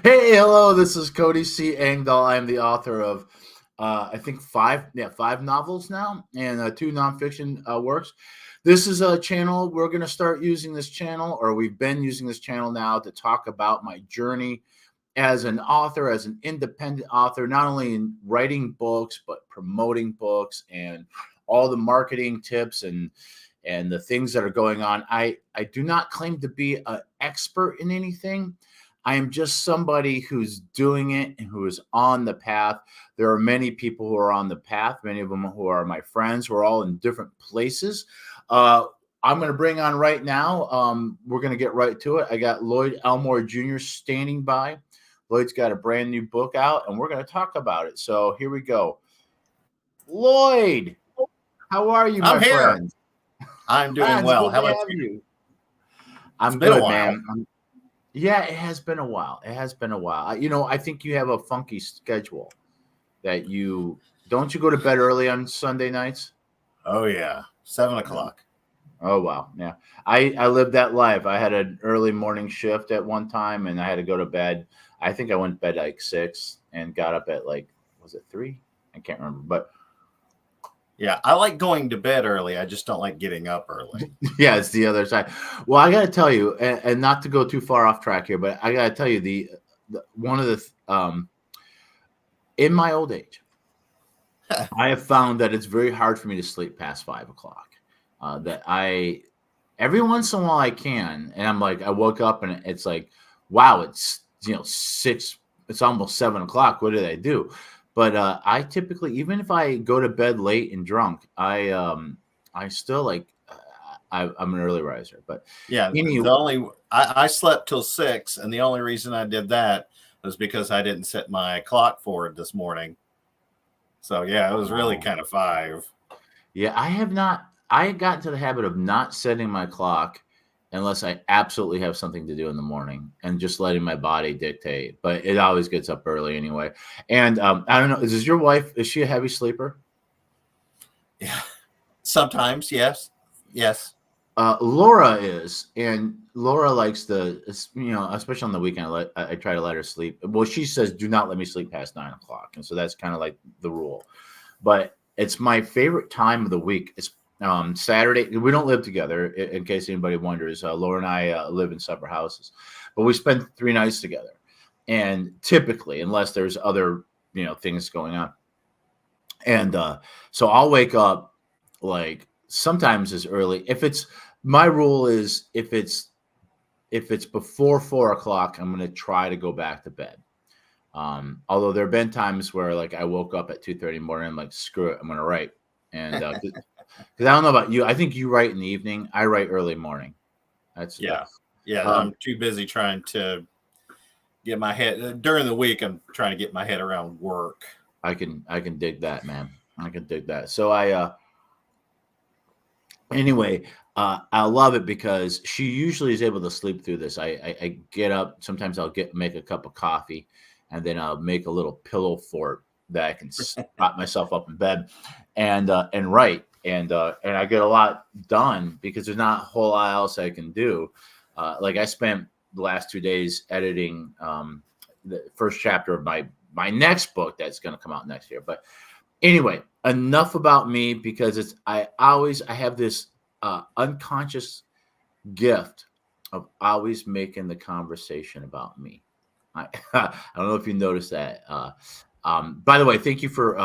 Hey, hello. This is Cody C. Engdahl. I am the author of, I think five novels now, and two nonfiction works. This is a channel. We're going to start using this channel, or we've been using this channel now to talk about my journey as an author, as an independent author, not only in writing books but promoting books and all the marketing tips and the things that are going on. I do not claim to be an expert in anything. I am just somebody who's doing it and who is on the path. There are many people who are on the path, many of them who are my friends, who are all in different places. Uh, I'm going to bring on right now. We're going to get right to it. I got Loyd Elmore Jr. standing by. Loyd's got a brand new book out, and we're going to talk about it. So here we go. Loyd, how are you, I'm my here. friend? I'm doing It's well. good How to about have you? you. It's I'm been a good, while. man. Yeah, it has been a while. It has been a while. I think you have a funky schedule that you don't you go to bed early on Sunday nights? Oh yeah, 7 Yeah. o'clock. Oh wow, yeah. I lived that life. I had an early morning shift at one time, and I had to go to bed. I think I went to bed like 6 and got up at like was it 3? I can't remember, but Yeah, I like going to bed early. I just don't like getting up early. yeah, it's the other side. Well, I got to tell you, and not to go too far off track here, but I got to tell you the one of the in my old age. I have found that it's very hard for me to sleep past 5 o'clock. That I every once in a while I can, and I'm like, I woke up and it's like, wow, it's 6, it's almost 7 o'clock. What did I do? But I typically, even if I go to bed late and drunk, I still like I'm an early riser. But Yeah, anyway, I slept till 6, and the only reason I did that was because I didn't set my clock forward this morning. So yeah, it was really oh, kind of 5. yeah, I have not. I got into the habit of not setting my clock unless I absolutely have something to do in the morning and just letting my body dictate. But it always gets up early anyway. And I don't know. Is your wife? Is she a heavy sleeper? Yeah, sometimes yes, yes. Laura is, and Laura likes especially on the weekend. I try to let her sleep. Well, she says, "Do not let me sleep past 9 o'clock," and so that's kind of like the rule. But it's my favorite time of the week. It's Saturday. We don't live together, in case anybody wonders. Laura and I live in separate houses, but we spend 3 nights together. And typically, unless there's other things going on, and so I'll wake up like sometimes as early. If it's my rule is if it's before 4 o'clock, I'm gonna try to go back to bed. Although there have been times where like I woke up at 2:30 in the morning, I'm like, screw it, I'm gonna write. And because I don't know about you, I think you write in the evening. I write early morning. Yeah, yeah. Um, I'm too busy trying to get my head during the week. I'm trying to get my head around work. I can dig that, man. I can dig that. So anyway, I love it because she usually is able to sleep through this. I get up. Sometimes I'll make a cup of coffee, and then I'll make a little pillow fort that I can prop myself up in bed, and write. And I get a lot done because there's not a whole lot else I can do. Like I spent the last 2 days editing the first chapter of my next book that's going to come out next year. But anyway, enough about me because I have this unconscious gift of always making the conversation about me. I don't know if you noticed that. By the way, thank you for.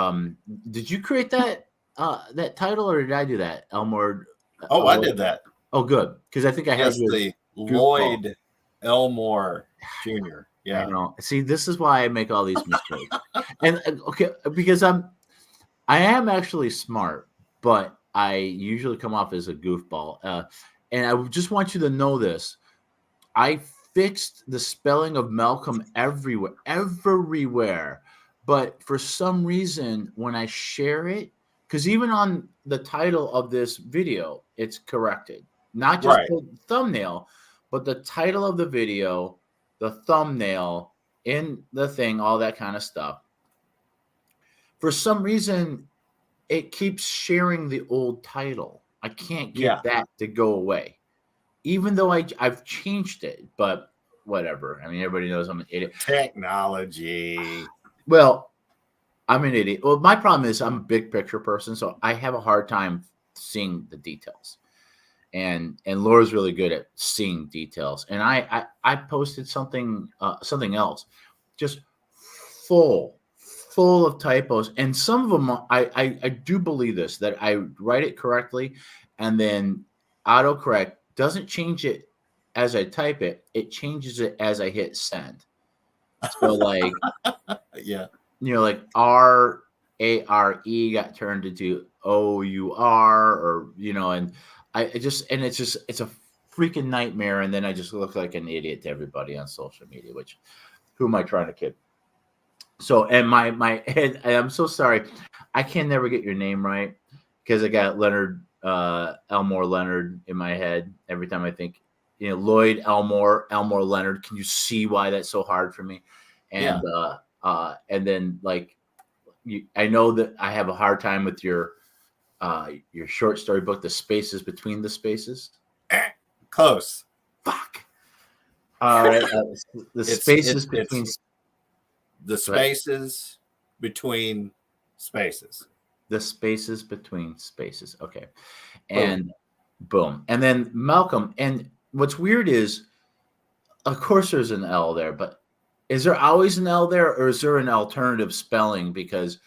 Did you create that title or did I do that, Elmore? Oh, I did that. Oh, good, because I think I had Yes, you as the goofball. Loyd Elmore Jr. I Yeah. know. See, this is why I make all these mistakes. And okay, because I am actually smart, but I usually come off as a goofball. And I just want you to know this. I fixed the spelling of Malcolm everywhere. But for some reason, when I share it, because even on the title of this video, it's corrected. Not just Right. the thumbnail, but the title of the video, the thumbnail, in the thing, all that kind of stuff. For some reason, it keeps sharing the old title. I can't Yeah. get that to go away, even though I've changed it. But whatever. I mean, everybody knows I'm an idiot. Technology. Well, I'm an idiot. Well, my problem is I'm a big picture person, so I have a hard time seeing the details. And Laura's really good at seeing details. And I posted something else, just full of typos, and some of them I do believe this, that I write it correctly, and then autocorrect doesn't change it as I type it; it changes it as I hit send. So like Yeah. like RARE got turned into OUR, or and it's a freaking nightmare. And then I just look like an idiot to everybody on social media, which who am I trying to kid? So, and my head, I'm so sorry, I can never get your name right because I got Leonard Elmore Leonard in my head every time I think Loyd Elmore Leonard. Can you see why that's so hard for me? And and then like I know that I have a hard time with your short story book, The Spaces Between the Spaces. Close. Fuck. The spaces between. The spaces between spaces. The spaces between spaces. Okay. And boom. And then Malcolm. And what's weird is, of course, there's an L there, but is there always an L there, or is there an alternative spelling? Because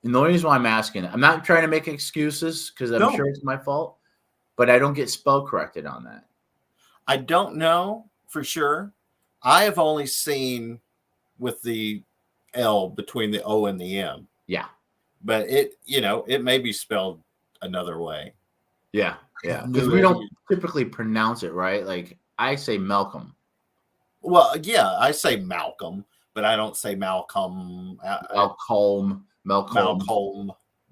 the only reason why I'm asking, I'm not trying to make excuses because I'm sure it's my fault, but I don't get spell corrected on that. I don't know for sure. I have only seen with the L between the O and the M. Yeah. But it may be spelled another way. Yeah. Yeah. Because we don't typically pronounce it right. Like I say Malcolm. Well, yeah, I say Malcolm, but I don't say Malcolm.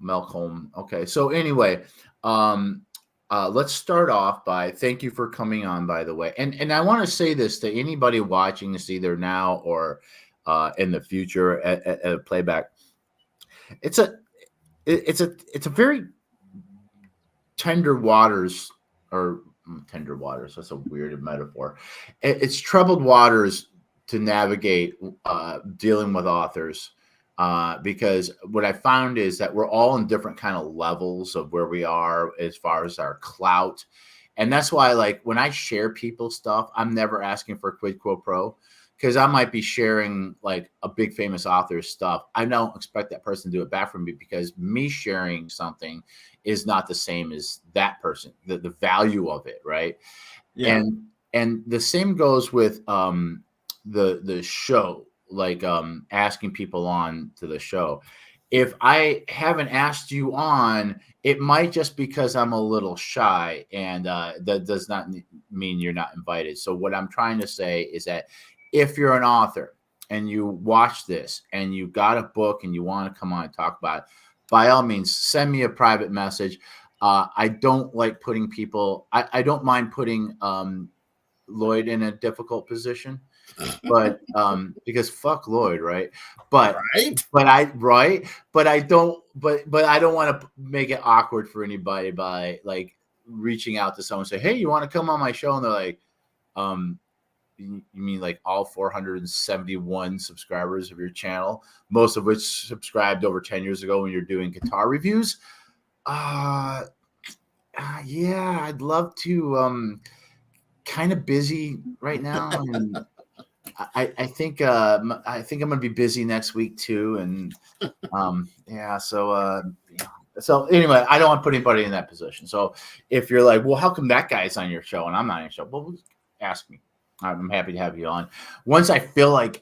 Malcolm. Okay. So anyway, let's start off by thank you for coming on, by the way. And I want to say this to anybody watching this either now or in the future at a playback. It's a very tender waters, or tender waters. That's a weird metaphor. It's troubled waters to navigate dealing with authors. Because what I found is that we're all in different kind of levels of where we are as far as our clout. And that's why, like, when I share people's stuff, I'm never asking for quid quo pro, because I might be sharing like a big famous author's stuff. I don't expect that person to do it back from me, because me sharing something is not the same as that person, the value of it. Right. Yeah. And the same goes with the show, like asking people on to the show. If I haven't asked you on, it might just because I'm a little shy, and that does not mean you're not invited. So what I'm trying to say is that if you're an author and you watch this and you got a book and you want to come on and talk about it, by all means, send me a private message. I don't like putting people, I don't mind putting Loyd in a difficult position, but because fuck Loyd, right? But I don't want to make it awkward for anybody by like reaching out to someone and say, hey, you want to come on my show? And they're like, you mean like all 471 subscribers of your channel, most of which subscribed over 10 years ago when you're doing guitar reviews? Yeah, I'd love to. Kind of busy right now, and I think I'm gonna be busy next week too, and yeah. So so anyway, I don't want to put anybody in that position. So if you're like, well, how come that guy's on your show and I'm not on your show? Well, ask me. I'm happy to have you on. Once I feel like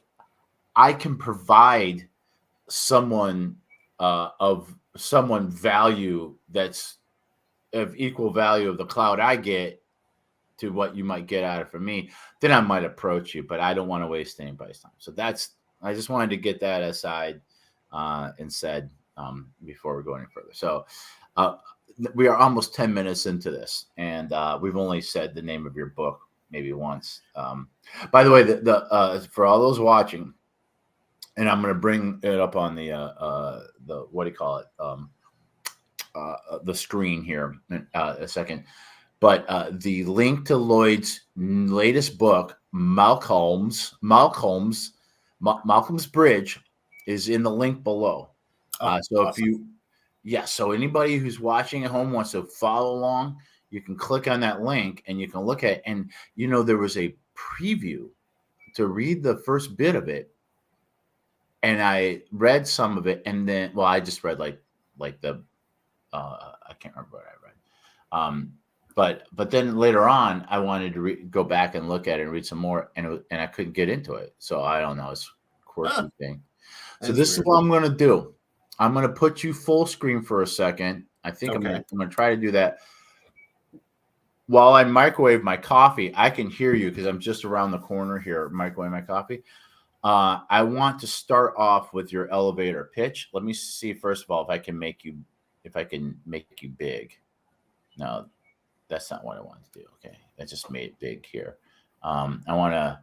I can provide someone value that's of equal value of the cloud I get to what you might get out of it from me, then I might approach you, but I don't want to waste anybody's time. So I just wanted to get that aside and said before we go any further. So we are almost 10 minutes into this, and we've only said the name of your book maybe once. By the way, for all those watching, and I'm going to bring it up on the what do you call it? The screen here in a second. But the link to Loyd's latest book, Malcolm's Bridge is in the link below. Oh, So if awesome. so anybody who's watching at home wants to follow along, you can click on that link and you can look at it. And there was a preview to read the first bit of it, and I read some of it, and then I just read like the I can't remember what I read. But then later on, I wanted to go back and look at it and read some more, and I couldn't get into it. So I don't know. It's a quirky thing. So That's this is weird. what I'm going to do. I'm going to put you full screen for a second. I think I'm Okay. going to try to do that. While I microwave my coffee, I can hear you because I'm just around the corner here microwaving my coffee. I want to start off with your elevator pitch. Let me see first of all if I can make you big. No, that's not what I want to do. Okay, that just made it big here. I want to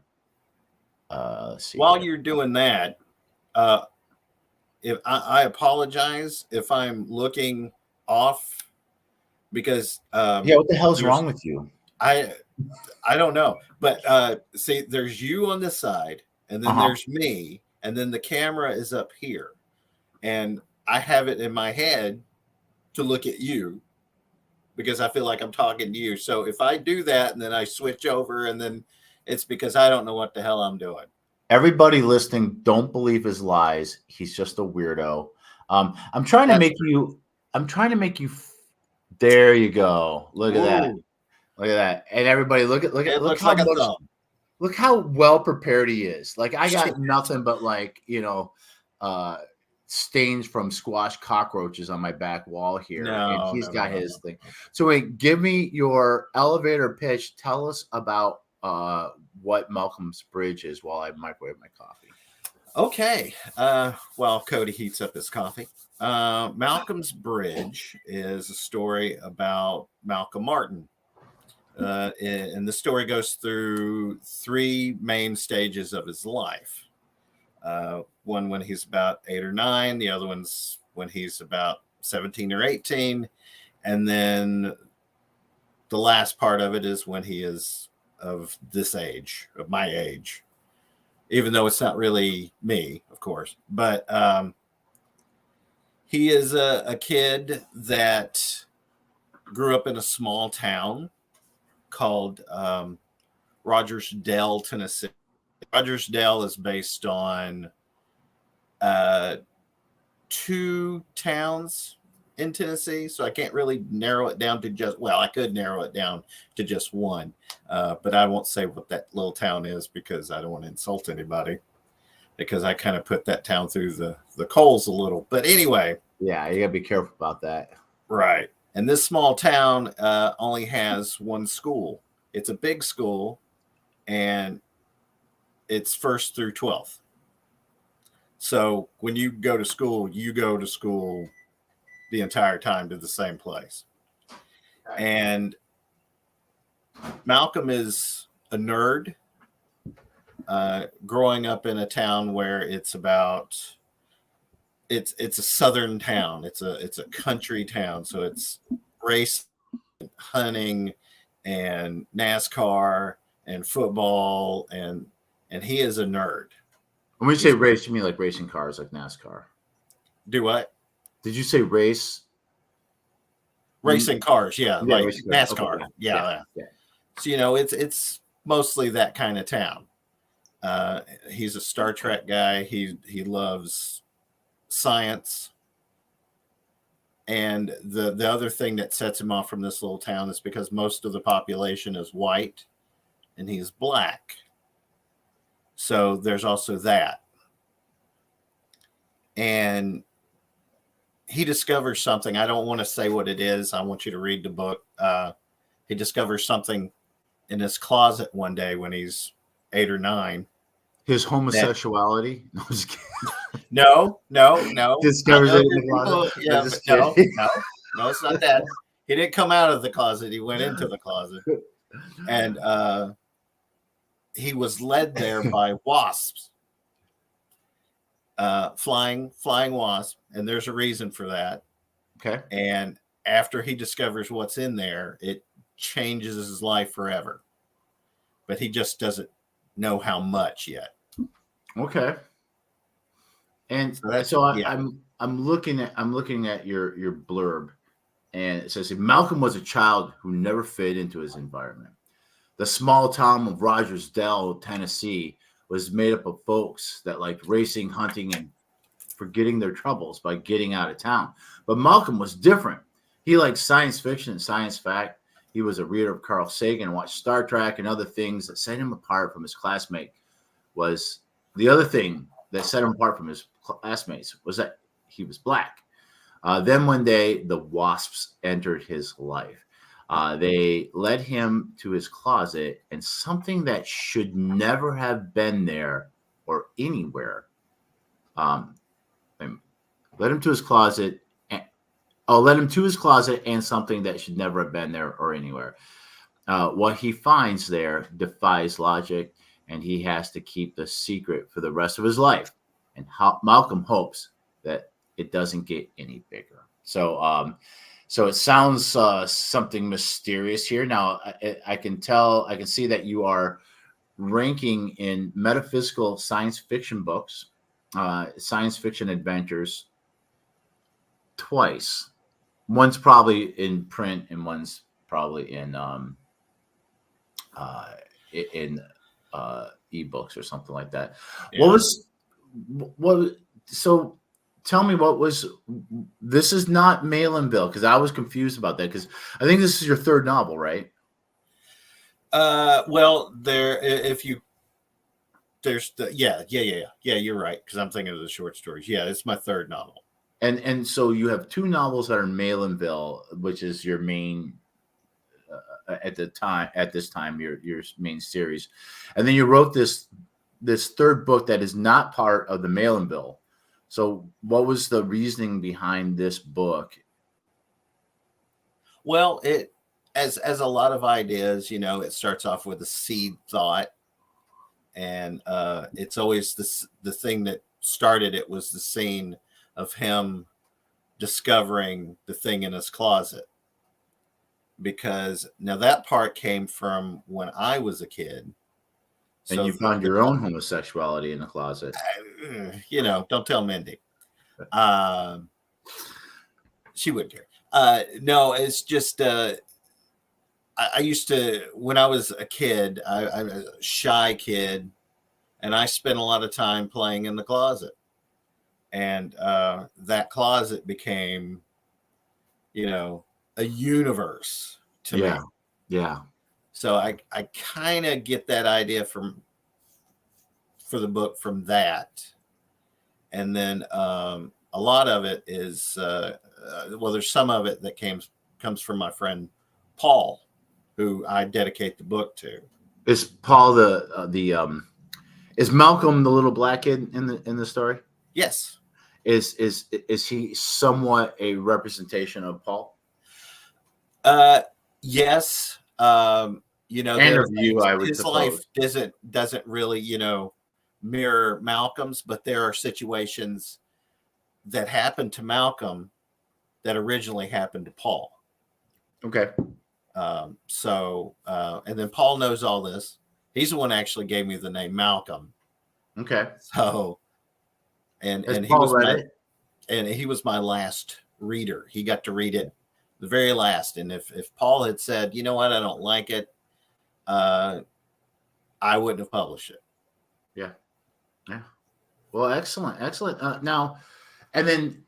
let's see. While Here. you're doing that, if I apologize if I'm looking off because What the hell's wrong with you? I don't know, but see, there's you on this side, and then there's me, and then the camera is up here, and I have it in my head to look at you because I feel like I'm talking to you. So if I do that and then I switch over, and then it's because I don't know what the hell I'm doing. Everybody listening, don't believe his lies. He's just a weirdo. I'm trying to make you. I'm trying to make you. There you go. Look at that. Look at that. And everybody, look how like a thumb. Look how well prepared he is. Like I got nothing but stains from squash cockroaches on my back wall here, and he's got his thing. So wait, give me your elevator pitch. Tell us about what Malcolm's Bridge is while I microwave my coffee. Okay. While Cody heats up his coffee. Malcolm's Bridge is a story about Malcolm Martin. And the story goes through three main stages of his life. One when he's about 8 or 9, the other one's when he's about 17 or 18, and then the last part of it is when he is of this age, of my age, even though it's not really me, of course. But he is a kid that grew up in a small town called Rogersdale, Tennessee. Rogersdale is based on 2 towns in Tennessee, so I can't really narrow it down to just, I could narrow it down to just one, but I won't say what that little town is because I don't want to insult anybody, because I kind of put that town through the coals a little. But anyway. Yeah, you got to be careful about that. Right. And this small town only has one school. It's a big school, and it's 1st through 12th. So when you go to school the entire time to the same place. And Malcolm is a nerd, growing up in a town where it's a southern town. It's a country town. So it's race, hunting, and NASCAR and football, and he is a nerd. When you say race, you mean like racing cars, like NASCAR? Do what? Did you say race? Racing cars, yeah, like NASCAR. Okay. Yeah. So it's mostly that kind of town. He's a Star Trek guy. He loves science. And the other thing that sets him off from this little town is because most of the population is white and he's black. So there's also that. And he discovers something. I don't want to say what it is. I want you to read the book. He discovers something in his closet one day when he's 8 or 9. His homosexuality? No. Discovers it in the closet? Yeah, no, it's not that. He didn't come out of the closet. He went into the closet. And he was led there by wasps, flying wasps. And there's a reason for that. Okay. And after he discovers what's in there, it changes his life forever. But he just doesn't know how much yet. Okay. And So that's so yeah. I'm looking at your blurb, and it says Malcolm was a child who never fit into his environment. The small town of Rogersdale, Tennessee, was made up of folks that liked racing, hunting, and forgetting their troubles by getting out of town. But Malcolm was different. He liked science fiction and science fact. He was a reader of Carl Sagan and watched Star Trek and other things that set him apart from his classmate. Was the other thing that set him apart from his classmates was that he was black. Then one day, the wasps entered his life. They led him to his closet, and something that should never have been there or anywhere. Um, led him to his closet. Led him to his closet and something that should never have been there or anywhere. What he finds there defies logic, and he has to keep the secret for the rest of his life. And Malcolm hopes that it doesn't get any bigger. So it sounds something mysterious here. Now, I can see that you are ranking in metaphysical science fiction books, science fiction adventures twice. One's probably in print and one's probably in in ebooks or something like that. Yeah. What so tell me what was this is not Malinville, because I was confused about that, because I think this is your third novel, right? Well, there's the yeah, you're right, because I'm thinking of the short stories. Yeah, it's my third novel. And so you have two novels that are Malinville, which is your main at this time your main series, and then you wrote this third book that is not part of the Malinville. So what was the reasoning behind this book? Well, it as a lot of ideas, it starts off with a seed thought, and it's always the thing that started it was the scene of him discovering the thing in his closet. Because now that part came from when I was a kid. And you found your own homosexuality in the closet. Don't tell Mindy. She wouldn't care. No, it's just I used to, when I was a kid, I was a shy kid, and I spent a lot of time playing in the closet. And that closet became, a universe to me. Yeah. So I kind of get that idea for the book from that. And then a lot of it is, there's some of it that comes from my friend Paul, who I dedicate the book to. Is Paul is Malcolm the little black kid in the story? Yes. Is he somewhat a representation of Paul? Yes. His life doesn't really, mirror Malcolm's, but there are situations that happened to Malcolm that originally happened to Paul. Okay. And then Paul knows all this. He's the one that actually gave me the name Malcolm. Okay. So, and he was my last reader. He got to read it the very last. And if Paul had said, you know what, I don't like it, I wouldn't have published it. Yeah. Well, excellent. Now, and then,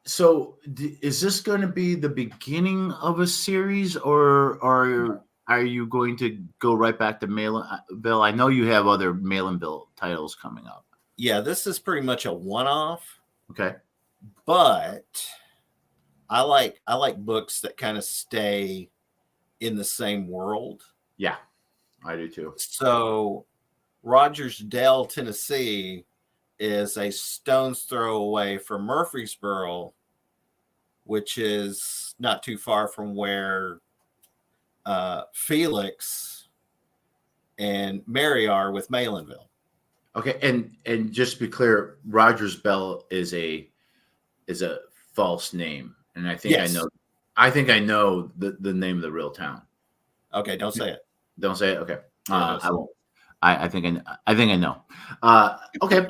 so is this going to be the beginning of a series, or are you going to go right back to Malinville? I know you have other Malinville titles coming up. Yeah, this is pretty much a one-off. Okay. But I like books that kind of stay in the same world. Yeah, I do too. So Rogersdale, Tennessee is a stone's throw away from Murfreesboro, which is not too far from where Felix and Mary are with Malinville. Okay, and just to be clear, Rogersdale is a false name, and I think yes. I know the name of the real town. Okay, don't say it. Don't say it. Okay, I won't. I think I know. Okay.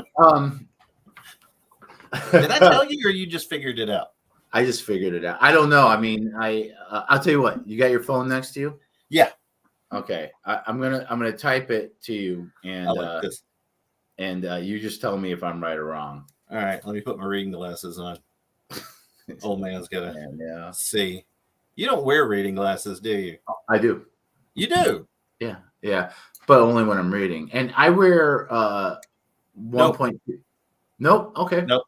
Did I tell you, or you just figured it out? I just figured it out. I don't know. I mean, I'll tell you what. You got your phone next to you? Yeah. Okay. I'm gonna type it to you, I like this. and you just tell me if I'm right or wrong. All right. Let me put my reading glasses on. Old man's gotta see. You don't wear reading glasses, do you? I do. You do. Yeah, yeah, but only when I'm reading, and I wear 1.2. Nope. Okay. Nope.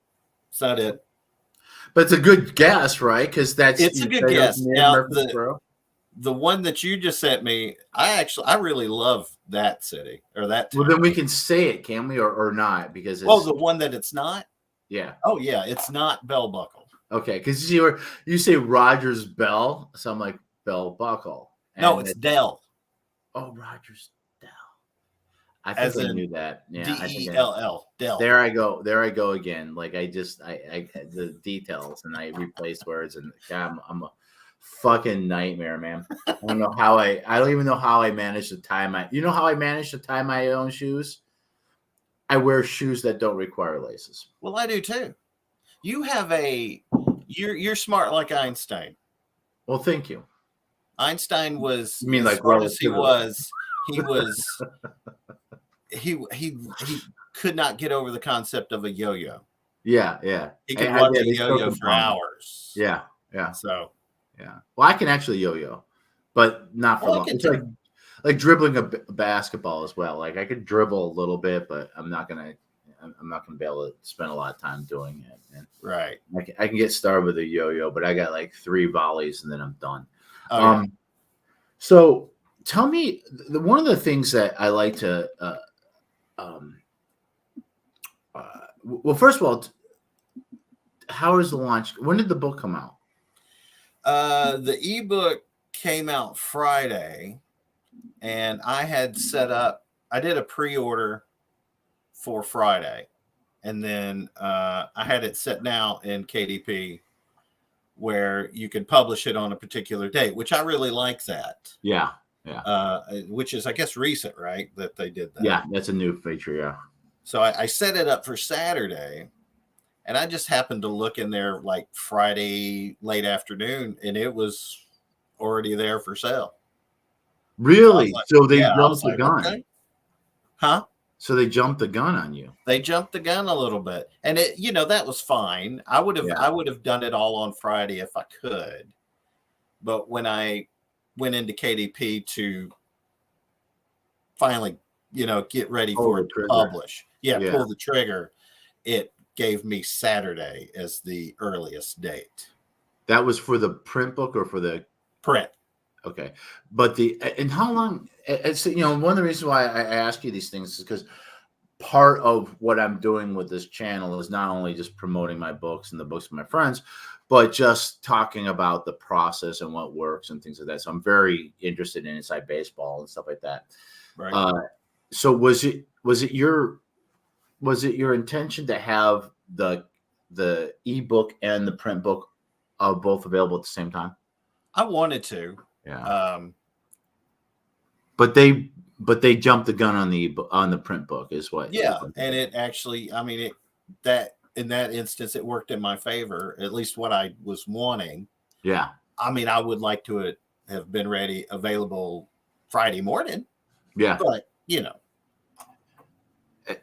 It's not it. But it's a good guess, right? Because It's a good guess. Now the one that you just sent me, I really love that city or that town. Well, then we can say it, can we, or not? Because the one that it's not. Yeah. Oh yeah, it's not Bell Buckle. Okay, because you say Rogers Bell, so I'm like Bell Buckle. No, it's Dell. Oh, Rogers Dell. I think I knew that. Yeah, Dell. Dell. There I go again. Like I the details and I replaced words and God, I'm a fucking nightmare, man. I don't even know how I managed to tie my. You know how I managed to tie my own shoes? I wear shoes that don't require laces. Well, I do too. You have you're smart like Einstein. Well, thank you. Einstein was, you mean like smart as he was he could not get over the concept of a yo-yo. Yeah, yeah. He could watch a yo-yo for hours. Yeah, yeah. So yeah. Well, I can actually yo-yo, but not for long. It's like dribbling a basketball as well. Like I could dribble a little bit, but I'm not gonna be able to spend a lot of time doing it. And right. I can get started with a yo-yo, but I got like 3 volleys and then I'm done. Oh, yeah. So tell me, one of the things that I like to, well, first of all, how is the launch? When did the book come out? The ebook came out Friday, and I did a pre-order for Friday, and then I had it set now in KDP where you can publish it on a particular date, which I really like that. Yeah. Yeah. Which is, I guess, recent, right? That they did that. Yeah, that's a new feature. Yeah. So I set it up for Saturday, and I just happened to look in there like Friday late afternoon, and it was already there for sale. Really? So they jumped the gun. Okay. Huh? So they jumped the gun on you. They jumped the gun a little bit, and that was fine. I would have done it all on Friday if I could, but when I went into KDP to finally, get ready for it to publish, pull the trigger, it gave me Saturday as the earliest date. That was for the print book or for the print? Okay, but and how long? It's one of the reasons why I ask you these things is because part of what I'm doing with this channel is not only just promoting my books and the books of my friends, but just talking about the process and what works and things like that. So I'm very interested in inside baseball and stuff like that. Right. So was it your intention to have the ebook and the print book both available at the same time? I wanted to. Yeah. But they jumped the gun on the print book is what. Yeah, and it actually, I mean, in that instance, it worked in my favor. At least what I was wanting. Yeah. I mean, I would like to have been available Friday morning. Yeah. But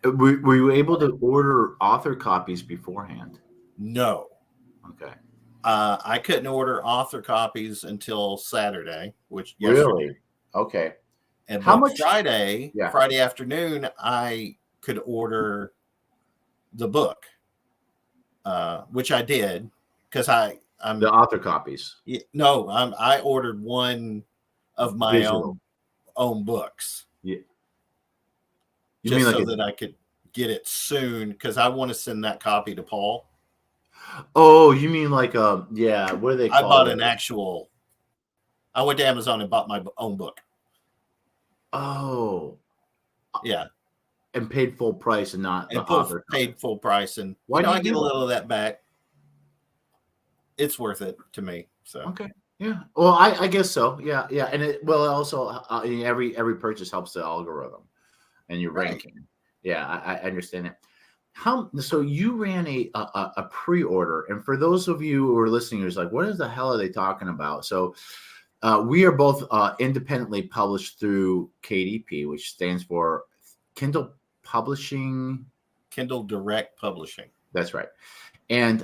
were you able to order author copies beforehand? No. Okay. I couldn't order author copies until Saturday, which really? Okay. And how much Friday afternoon, I could order the book, which I did because I'm the author copies. No, I ordered one of my own books. Yeah. You mean so that I could get it soon because I want to send that copy to Paul. Oh, you mean like what do they call it? I bought an actual. I went to Amazon and bought my own book. Oh, yeah, and paid full price and not paid full price, and why do I get a little of that back? It's worth it to me. So okay, yeah. Well, I guess so. Yeah, and also every purchase helps the algorithm, and you're Right. ranking. Yeah, I understand it. So you ran a pre-order, and for those of you who are listening, who's like, what the hell are they talking about? So we are both independently published through KDP, which stands for Kindle Publishing. Kindle Direct Publishing. That's right. And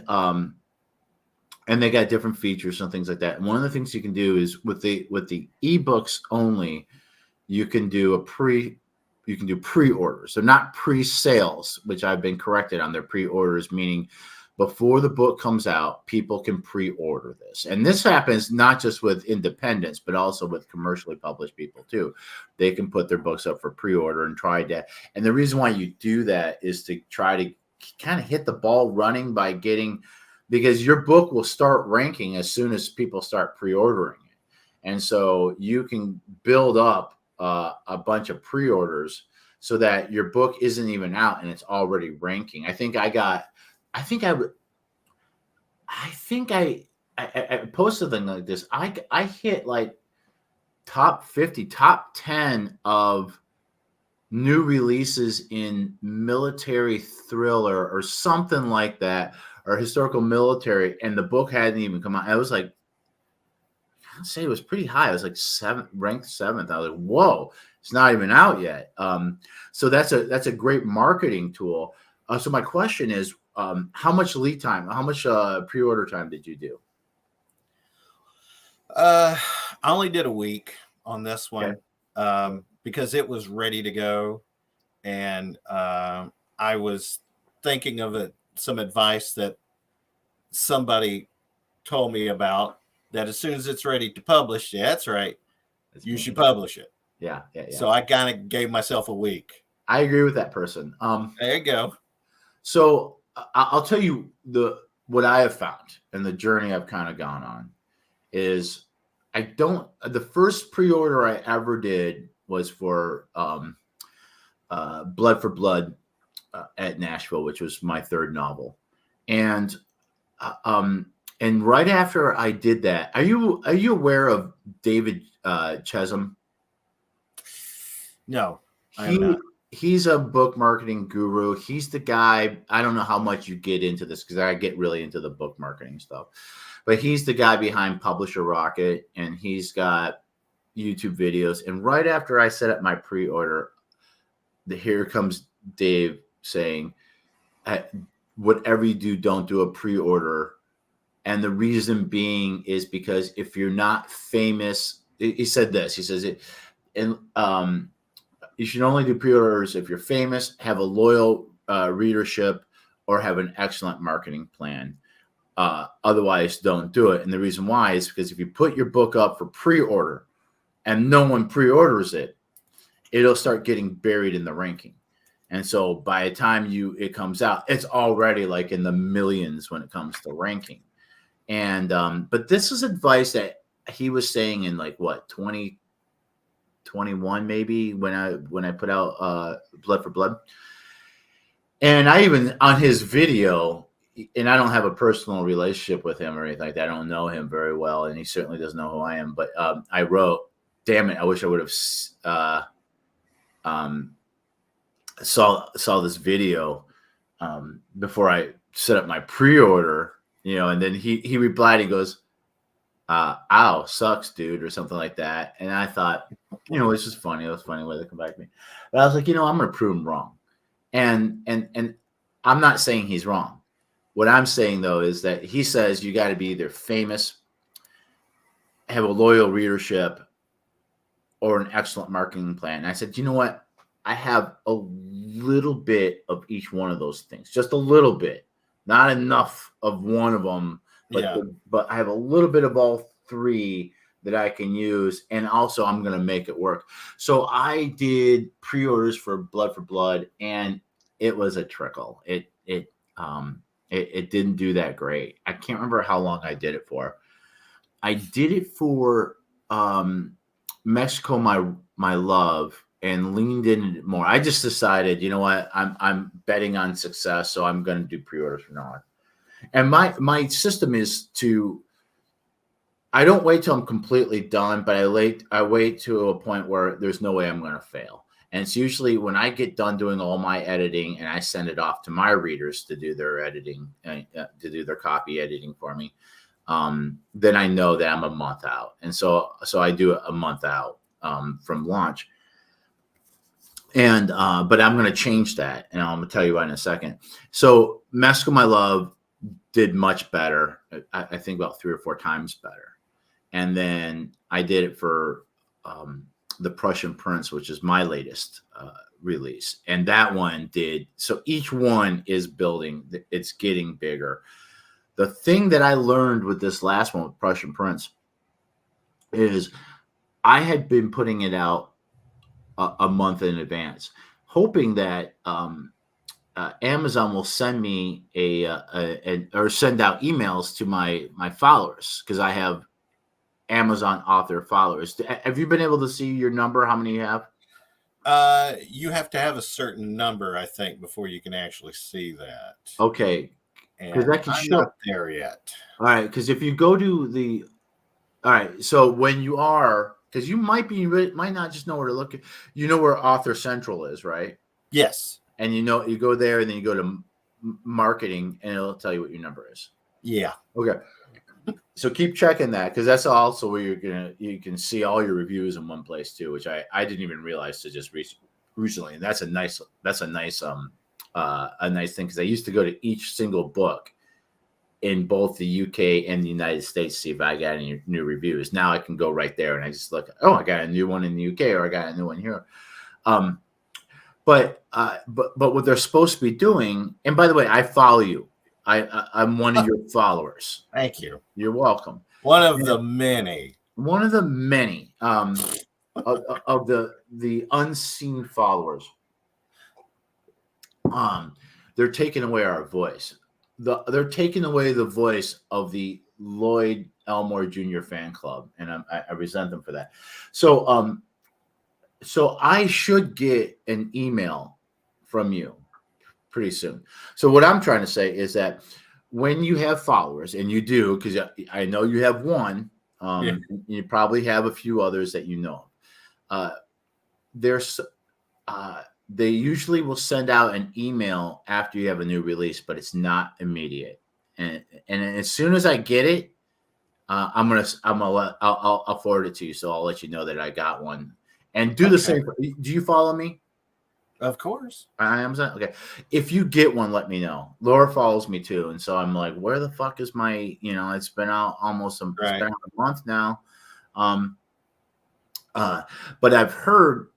they got different features and things like that. And one of the things you can do is with the ebooks only, you can do pre-orders. So not pre-sales, which I've been corrected on. Their pre-orders, meaning before the book comes out, people can pre-order this. And this happens not just with independents, but also with commercially published people too. They can put their books up for pre-order and try that. And the reason why you do that is to try to kind of hit the ball running by because your book will start ranking as soon as people start pre-ordering it. And so you can build up a bunch of pre-orders so that your book isn't even out and it's already ranking. I posted something like this. I hit like top 50, top 10 of new releases in military thriller or something like that, or historical military, and the book hadn't even come out. I was like, I'd say it was pretty high. It was like ranked seventh. I was like, whoa, it's not even out yet. So that's a great marketing tool. So my question is, how much lead time, how much pre-order time did you do? I only did a week on this one. Okay. Because it was ready to go, and I was thinking of some advice that somebody told me about, that as soon as it's ready to publish, yeah, that's right, you should publish it. Yeah. So I kind of gave myself a week. I agree with that person. There you go. So I'll tell you what I have found, and the journey I've kind of gone on is the first pre-order I ever did was for Blood for Blood at Nashville, which was my third novel. And right after I did that, are you aware of David Chesham? No, I am not. He's a book marketing guru. He's the guy. I don't know how much you get into this because I get really into the book marketing stuff, but he's the guy behind Publisher Rocket, and he's got YouTube videos. And right after I set up my pre-order, here comes Dave saying, whatever you do, don't do a pre-order. And the reason being is because if you're not famous, he said this, he says it, and you should only do pre-orders if you're famous, have a loyal readership, or have an excellent marketing plan. Otherwise, don't do it. And the reason why is because if you put your book up for pre-order and no one pre-orders it, it'll start getting buried in the ranking. And so by the time it comes out, it's already like in the millions when it comes to ranking. And but this is advice that he was saying in like what, 2021 maybe, when I put out Blood for Blood. And I even on his video, and I don't have a personal relationship with him or anything like that. I don't know him very well, and he certainly doesn't know who I am. But I wrote, "Damn it! I wish I would have saw this video before I set up my pre-order." And then he replied. He goes, "Ow, sucks, dude," or something like that. And I thought, it's just funny. It was a funny way to come back to me. But I was like, I'm going to prove him wrong. And I'm not saying he's wrong. What I'm saying, though, is that he says you got to be either famous, have a loyal readership, or an excellent marketing plan. And I said, you know what? I have a little bit of each one of those things, just a little bit, not enough of one of them, but I have a little bit of all three that I can use. And also I'm going to make it work. So I did pre-orders for Blood, and it was a trickle. It didn't do that great. I can't remember how long I did it for. I did it for Mexico, my love, and leaned in more. I just decided, you know what, I'm betting on success, so I'm going to do pre-orders from now on. And my system is I don't wait till I'm completely done, but I wait to a point where there's no way I'm going to fail. And it's usually when I get done doing all my editing and I send it off to my readers to do their editing, to do their copy editing for me, then I know that I'm a month out. And so I do it a month out from launch. And but I'm going to change that, and I'm going to tell you why in a second. So Mexico, My Love did much better. I think about 3 or 4 times better. And then I did it for The Prussian Prince, which is my latest release. And that one did. So each one is building. It's getting bigger. The thing that I learned with this last one with Prussian Prince is I had been putting it out a month in advance, hoping that Amazon will send me or send out emails to my followers, because I have Amazon author followers. Have you been able to see your number? How many you have? You have to have a certain number, I think, before you can actually see that. Okay, because I'm not there yet. All right, because if you go to all right, so when you are, because you might not just know where to look. You know where Author Central is, right? Yes. And you go there, and then you go to marketing, and it'll tell you what your number is. Yeah. Okay. So keep checking that, because that's also where you can see all your reviews in one place too, which I didn't even realize to just recently, and that's a nice thing, because I used to go to each single book in both the UK and the United States to see if I got any new reviews. Now I can go right there and I just look, oh, I got a new one in the UK, or I got a new one here. But what they're supposed to be doing, and by the way, I follow you. I'm one of your followers. Thank you. You're welcome. One of the many. One of the many of the unseen followers. They're taking away our voice. They're taking away the voice of the Loyd Elmore Jr. fan club, and I resent them for that. So I should get an email from you pretty soon. So what I'm trying to say is that when you have followers, and you do, because I know you have one, you probably have a few others that you know. They usually will send out an email after you have a new release, but it's not immediate. And as soon as I get it, I'll forward it to you. So I'll let you know that I got one. And do the same. Do you follow me? Of course. I am. Okay. If you get one, let me know. Laura follows me too, and so I'm like, where the fuck is my? It's been out almost it's been out a month now. But I've heard.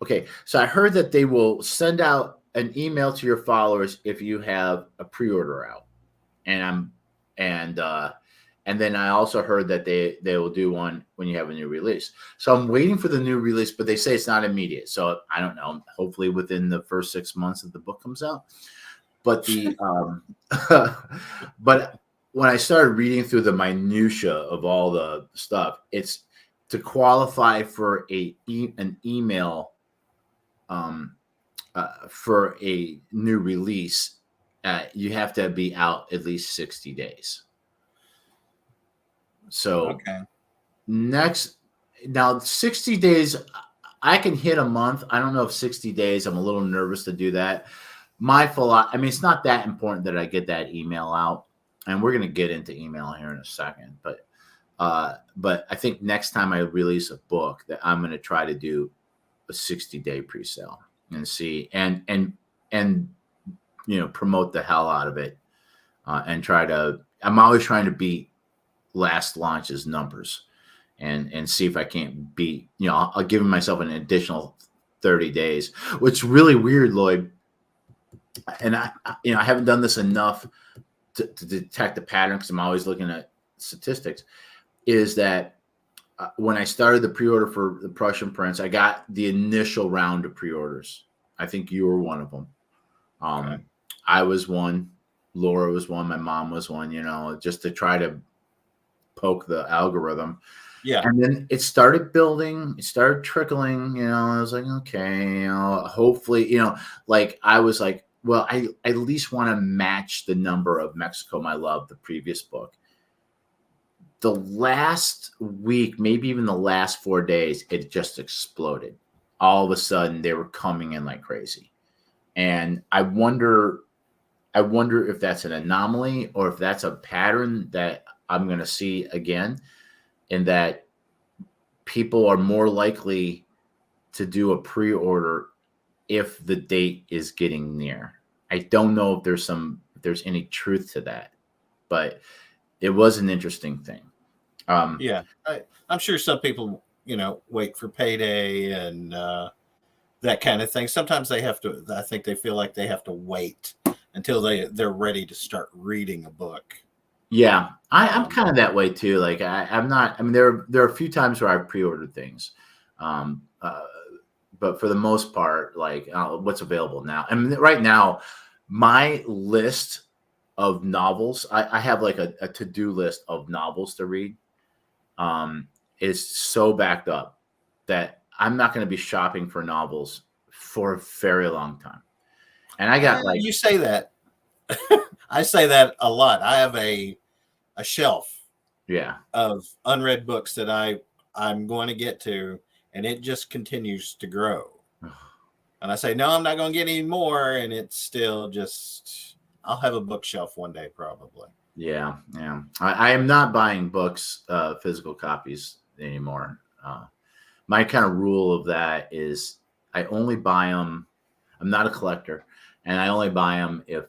Okay, so I heard that they will send out an email to your followers if you have a pre-order out, and then I also heard that they will do one when you have a new release. So I'm waiting for the new release, but they say it's not immediate. So I don't know. Hopefully within the first 6 months that the book comes out. But but when I started reading through the minutia of all the stuff, it's to qualify for an email for a new release. You have to be out at least 60 days. So now 60 days, I can hit a month. I don't know if 60 days, I'm a little nervous to do that. It's not that important that I get that email out, and we're going to get into email here in a second. But I think next time I release a book, that I'm going to try to do a 60-day pre-sale and see, and promote the hell out of it, and I'm always trying to beat last launch's numbers, and see if I can't beat. I'll give myself an additional 30 days, which is really weird, Loyd. And I haven't done this enough to detect the pattern, because I'm always looking at statistics. Is that when I started the pre-order for The Prussian Prince, I got the initial round of pre-orders. I think you were one of them. I was one. Laura was one. My mom was one. Just to try to poke the algorithm. Yeah. And then it started building. It started trickling. I was like, okay. Hopefully, I was like, well, I at least want to match the number of Mexico, My Love, the previous book. The last week, maybe even the last 4 days, it just exploded. all of a sudden they were coming in like crazy. And I wonder if that's an anomaly or if that's a pattern that I'm going to see again, in that people are more likely to do a pre-order if the date is getting near. I don't know if there's any truth to that, but it was an interesting thing. Yeah, I'm sure some people, wait for payday and that kind of thing. Sometimes they have to. I think they feel like they have to wait until they're ready to start reading a book. Yeah, I'm Um, kind of that way too. Like I'm not. I mean, there are a few times where I've pre-ordered things, um, uh, but for the most part, like what's available now. I mean, right now, my list of novels, I have like a to-do list of novels to read. Is so backed up that I'm not going to be shopping for novels for a very long time. And I got like, you say that. I say that a lot. I have a shelf yeah, of unread books that I'm going to get to, and it just continues to grow. And I say, no, I'm not going to get any more, and it's still just. I'll have a bookshelf one day, probably. yeah, yeah. I am not buying books, physical copies anymore. My kind of rule of that is I only buy them. I'm not a collector, and I only buy them if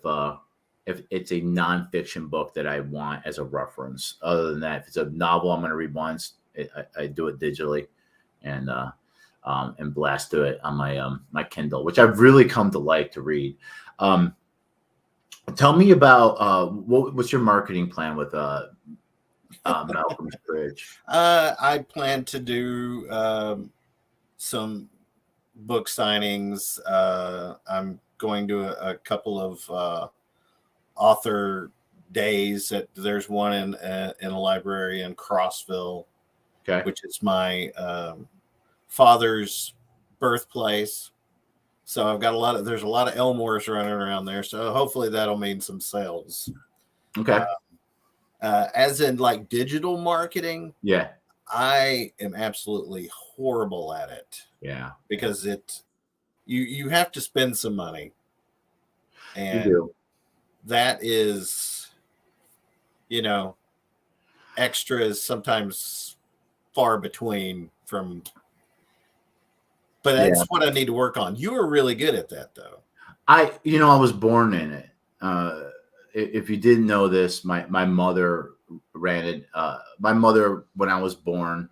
it's a nonfiction book that I want as a reference. Other than that, if it's a novel I'm going to read once, I do it digitally, and blast to it on my Kindle, which I've really come to like to read. Tell me about what's your marketing plan with Malcolm's Bridge? I plan to do some book signings. I'm going to a couple of author days. There's one in a library in Crossville, Okay. which is my father's birthplace. So I've got there's a lot of Elmores running around there. So hopefully that'll mean some sales. Okay. As in like digital marketing, Yeah. I am absolutely horrible at it Yeah. because you have to spend some money, You and do. that is, extra is sometimes far between from. But that's Yeah. what I need to work on. You are really good at that, though. I was born in it. If you didn't know this, my mother ran it. My mother, when I was born,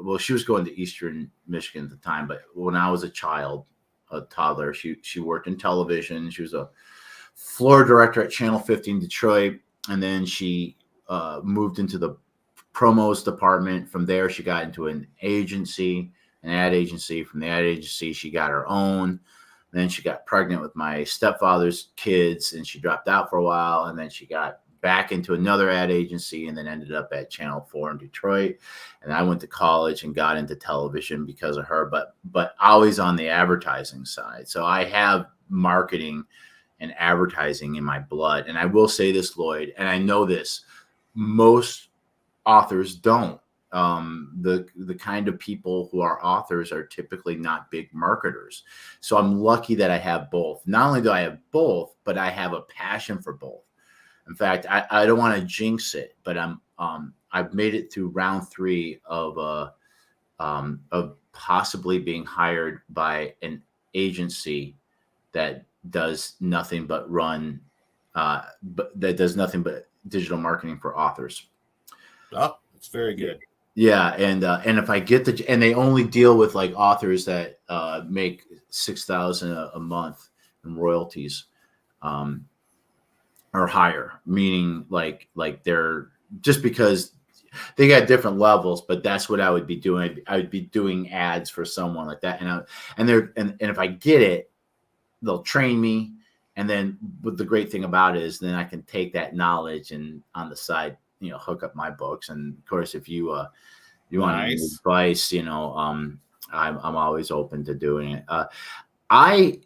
well, she was going to Eastern Michigan at the time, but when I was a child, a toddler, she worked in television. She was a floor director at Channel 15 Detroit, and then she moved into the promos department. From there, she got into an ad agency. From the ad agency, she got her own. Then she got pregnant with my stepfather's kids, and she dropped out for a while. And then she got back into another ad agency, and then ended up at Channel 4 in Detroit. And I went to college and got into television because of her, but always on the advertising side. So I have marketing and advertising in my blood. And I will say this, Loyd, and I know this, most authors don't. The kind of people who are authors are typically not big marketers. So I'm lucky that I have both. Not only do I have both, but I have a passion for both. In fact, I don't want to jinx it, but I've made it through round 3 of possibly being hired by an agency that does nothing but digital marketing for authors. Oh, it's very good. Yeah, and if I get and they only deal with like authors that make $6,000 a month in royalties, or higher, meaning like they're, just because they got different levels, but that's what I would be doing. I would be doing ads for someone like that, and if I get it, they'll train me, and then the great thing about it is then I can take that knowledge and on the side, hook up my books. And of course, if you want any Nice. advice, I'm always open to doing it. I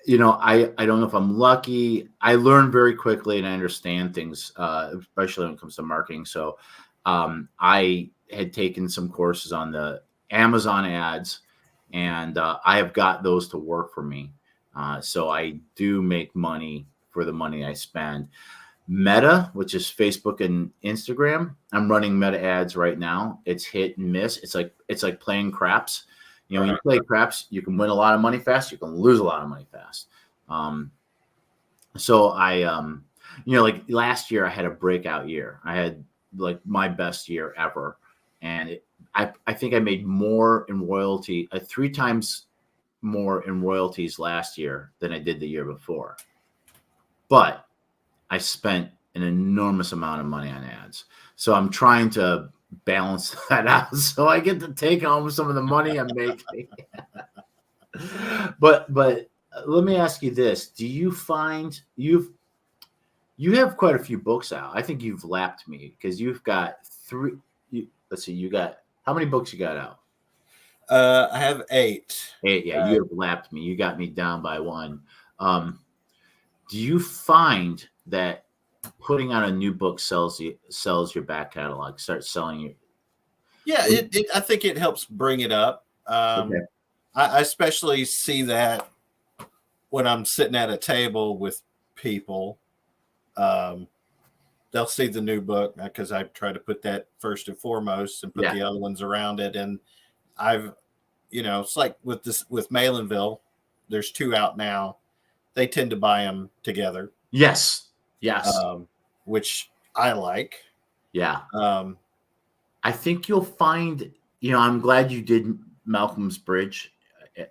don't know if I'm lucky. I learn very quickly and I understand things, especially when it comes to marketing. So I had taken some courses on the Amazon ads, and I have got those to work for me. So I do make money for the money I spend. Meta, which is Facebook and Instagram, I'm running Meta ads right now. It's hit and miss. It's like playing craps. You know, when you play craps, you can win a lot of money fast. You can lose a lot of money fast. So you know, like last year I had a breakout year. I had like my best year ever, and I think I made more in royalty, 3 times more in royalties last year than I did the year before. But I spent an enormous amount of money on ads. So I'm trying to balance that out so I get to take home some of the money I'm making. but let me ask you this. Do you find you have quite a few books out? I think you've lapped me because you've got let's see, you got how many books you got out? I have 8. 8, yeah, you have lapped me. You got me down by 1. Do you find that putting out a new book sells your back catalog, starts selling you? Yeah, I think it helps bring it up. Okay. I especially see that when I'm sitting at a table with people. They'll see the new book because I try to put that first and foremost and put the other ones around it. And I've, you know, it's like with Malinville, there's 2 out now. They tend to buy them together. Yes. Which I like. Yeah. I think you'll find, you know, I'm glad you did Malcolm's Bridge.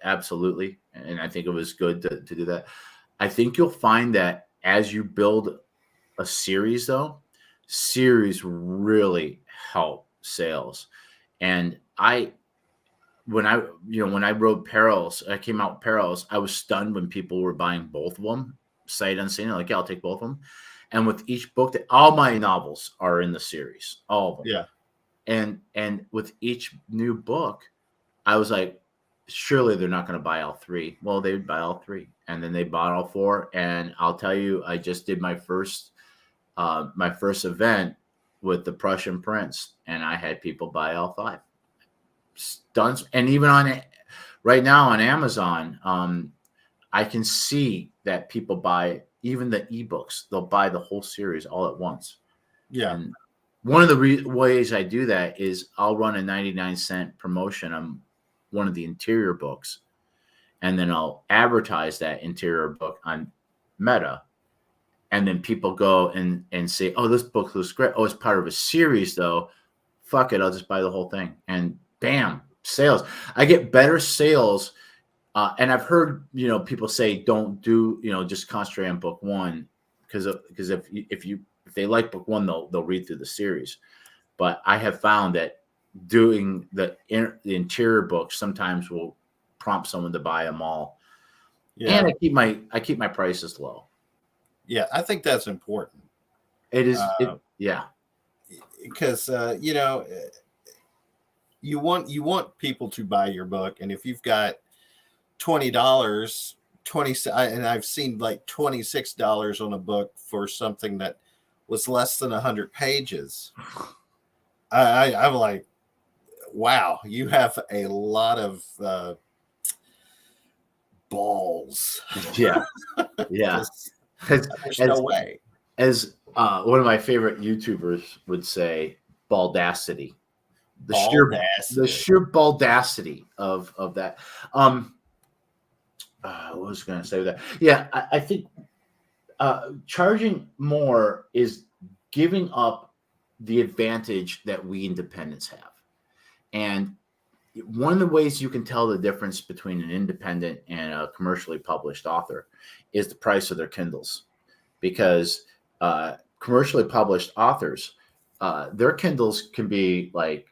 Absolutely. And I think it was good to do that. I think you'll find that as you build a series, though, series really help sales. And when I wrote Perils, I came out with Perils, I was stunned when people were buying both of them, sight unseen. Like, yeah, I'll take both of them. And with each book, all my novels are in the series, all of them. Yeah. And with each new book, I was like, surely they're not going to buy all 3. Well, they would buy all 3, and then they bought all 4. And I'll tell you, I just did my first event with the Prussian Prince, and I had people buy all 5. Stuns, and even on right now on Amazon, I can see that people buy even the ebooks. They'll buy the whole series all at once. Yeah. And one of the ways I do that is I'll run a 99-cent promotion on one of the interior books, and then I'll advertise that interior book on Meta. And then people go and say, oh, this book looks great. Oh, it's part of a series, though. Fuck it. I'll just buy the whole thing. And bam, sales. I get better sales. And I've heard, you know, people say don't do, you know, just concentrate on book 1. Because if they like book 1, they'll read through the series. But I have found that doing the interior books sometimes will prompt someone to buy them all. Yeah. And I keep my prices low. Yeah, I think that's important. It is. Yeah. Because you know, you want people to buy your book, and if you've got $20, and I've seen like $26 on a book for something that was less than 100 pages. I'm like, wow, you have a lot of balls. Yeah. Yeah. There's no way. As one of my favorite YouTubers would say, baldacity. The sheer baldacity of that. What was I going to say with that? Yeah, I think charging more is giving up the advantage that we independents have. And one of the ways you can tell the difference between an independent and a commercially published author is the price of their Kindles. Because commercially published authors, their Kindles can be like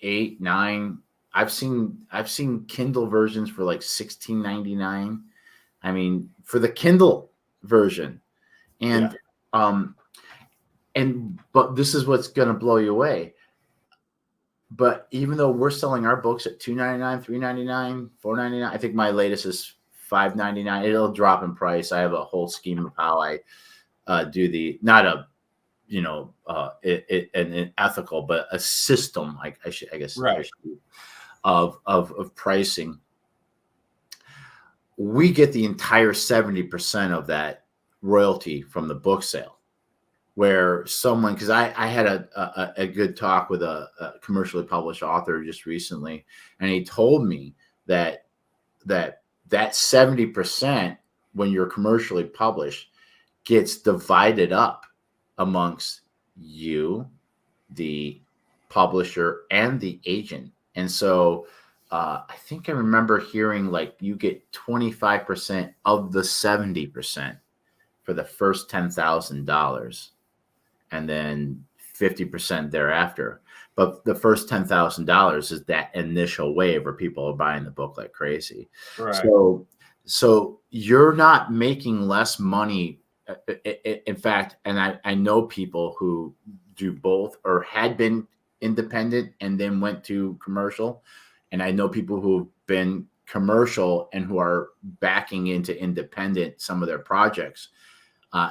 8, 9. I've seen Kindle versions for like $16.99. I mean, for the Kindle version, and but this is what's going to blow you away. But even though we're selling our books at $2.99, $3.99, $4.99, I think my latest is $5.99. It'll drop in price. I have a whole scheme of how I do the not a an ethical, but a system. I guess. Right. of pricing, we get the entire 70% of that royalty from the book sale. Where someone, because I had a good talk with a commercially published author just recently, and he told me that 70%, when you're commercially published, gets divided up amongst you, the publisher, and the agent. And so I think I remember hearing like you get 25% of the 70% for the first $10,000, and then 50% thereafter. But the first $10,000 is that initial wave where people are buying the book like crazy. Right. So you're not making less money. In fact, and I know people who do both or had been independent and then went to commercial. And I know people who've been commercial and who are backing into independent some of their projects.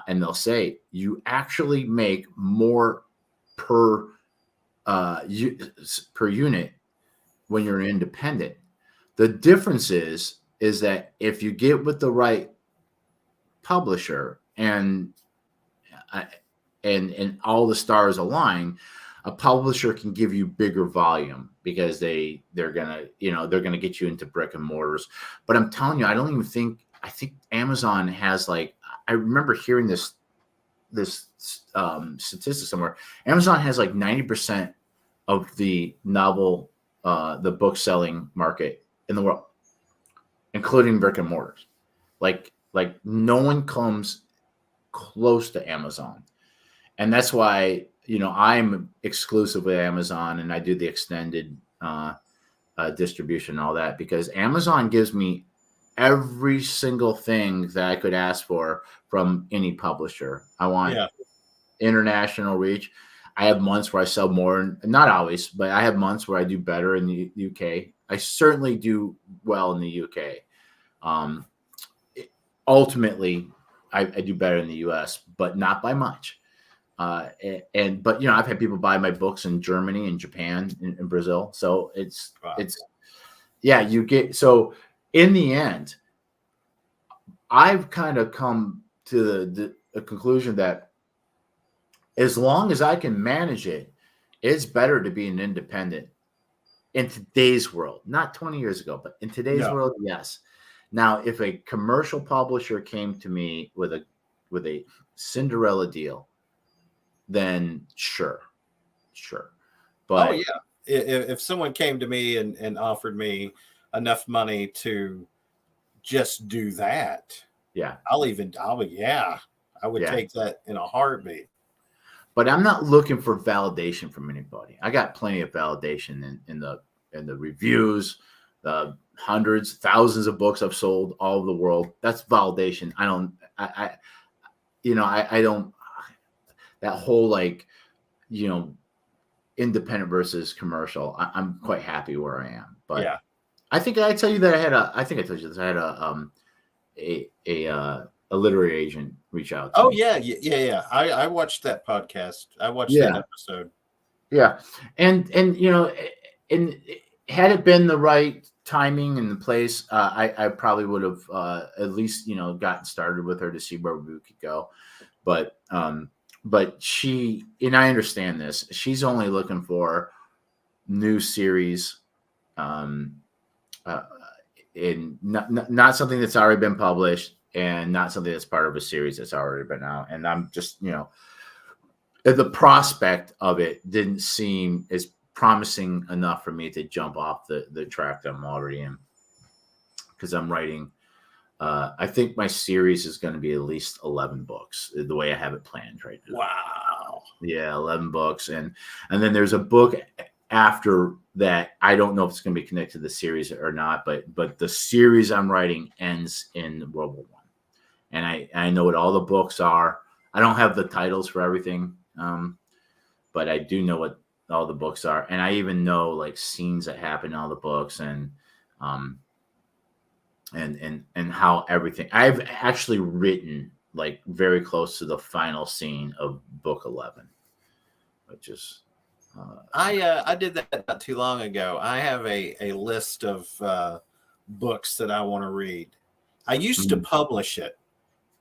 And they'll say you actually make more per unit when you're independent. The difference is that if you get with the right publisher and all the stars align, a publisher can give you bigger volume because they're gonna get you into brick and mortars. But I'm telling you, I think Amazon has like, I remember hearing this statistic somewhere. Amazon has like 90% of the the book selling market in the world, including brick and mortars. Like no one comes close to Amazon. And that's why, I'm exclusive with Amazon and I do the extended distribution and all that, because Amazon gives me every single thing that I could ask for from any publisher. I want international reach. I have months where I sell more, not always, but I have months where I do better in the UK. I certainly do well in the UK. Ultimately, I do better in the US, but not by much. But I've had people buy my books in Germany and Japan and Brazil. So you get, so in the end, I've kind of come to the conclusion that as long as I can manage it, it's better to be an independent in today's world, not 20 years ago, but in today's world, yes. Now, if a commercial publisher came to me with a Cinderella deal, then sure. But if someone came to me and offered me enough money to just do that, I would take that in a heartbeat. But I'm not looking for validation from anybody. I got plenty of validation in the reviews, the hundreds, thousands of books I've sold all over the world. That's validation. I don't, that whole independent versus commercial. I'm quite happy where I am. But I think I tell you that I told you this. I had a literary agent reach out to me. I watched that podcast. I watched that episode. Yeah. And had it been the right timing and the place, I probably would have at least, gotten started with her to see where we could go. But she, and I understand this, she's only looking for new series, in not something that's already been published and not something that's part of a series that's already been out. And I'm just, the prospect of it didn't seem as promising enough for me to jump off the track that I'm already in, because I'm writing. I think my series is going to be at least 11 books, the way I have it planned right now. Wow. Yeah, 11 books. And then there's a book after that. I don't know if it's going to be connected to the series or not, but the series I'm writing ends in World War I. And I know what all the books are. I don't have the titles for everything, but I do know what all the books are. And I even know like scenes that happen in all the books and how everything. I've actually written like very close to the final scene of book 11, which is I did that not too long ago. I have a list of books that I want to read. I used to publish it,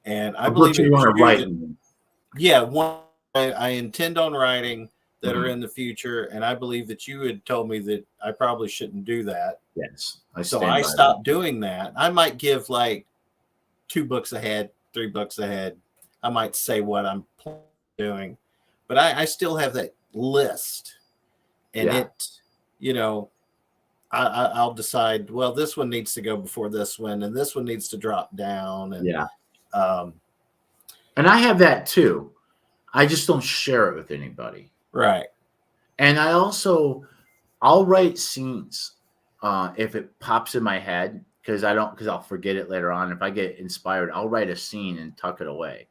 and I What books believe you it want was to you write? that yeah, one I intend on writing that are Mhm. in the future, and I believe that you had told me that I probably shouldn't do that. Yes, I So stand I by that. stopped doing that. I might give like 2 books ahead, 3 books ahead. I might say what I'm doing, but I still have that list, and Yeah, it, you know, I'll decide. Well, this one needs to go before this one, and this one needs to drop down, and yeah. um, And I have that too. I just don't share it with anybody. right, And I'll write scenes if it pops in my head because I'll forget it later on. If I get inspired, I'll write a scene and tuck it away,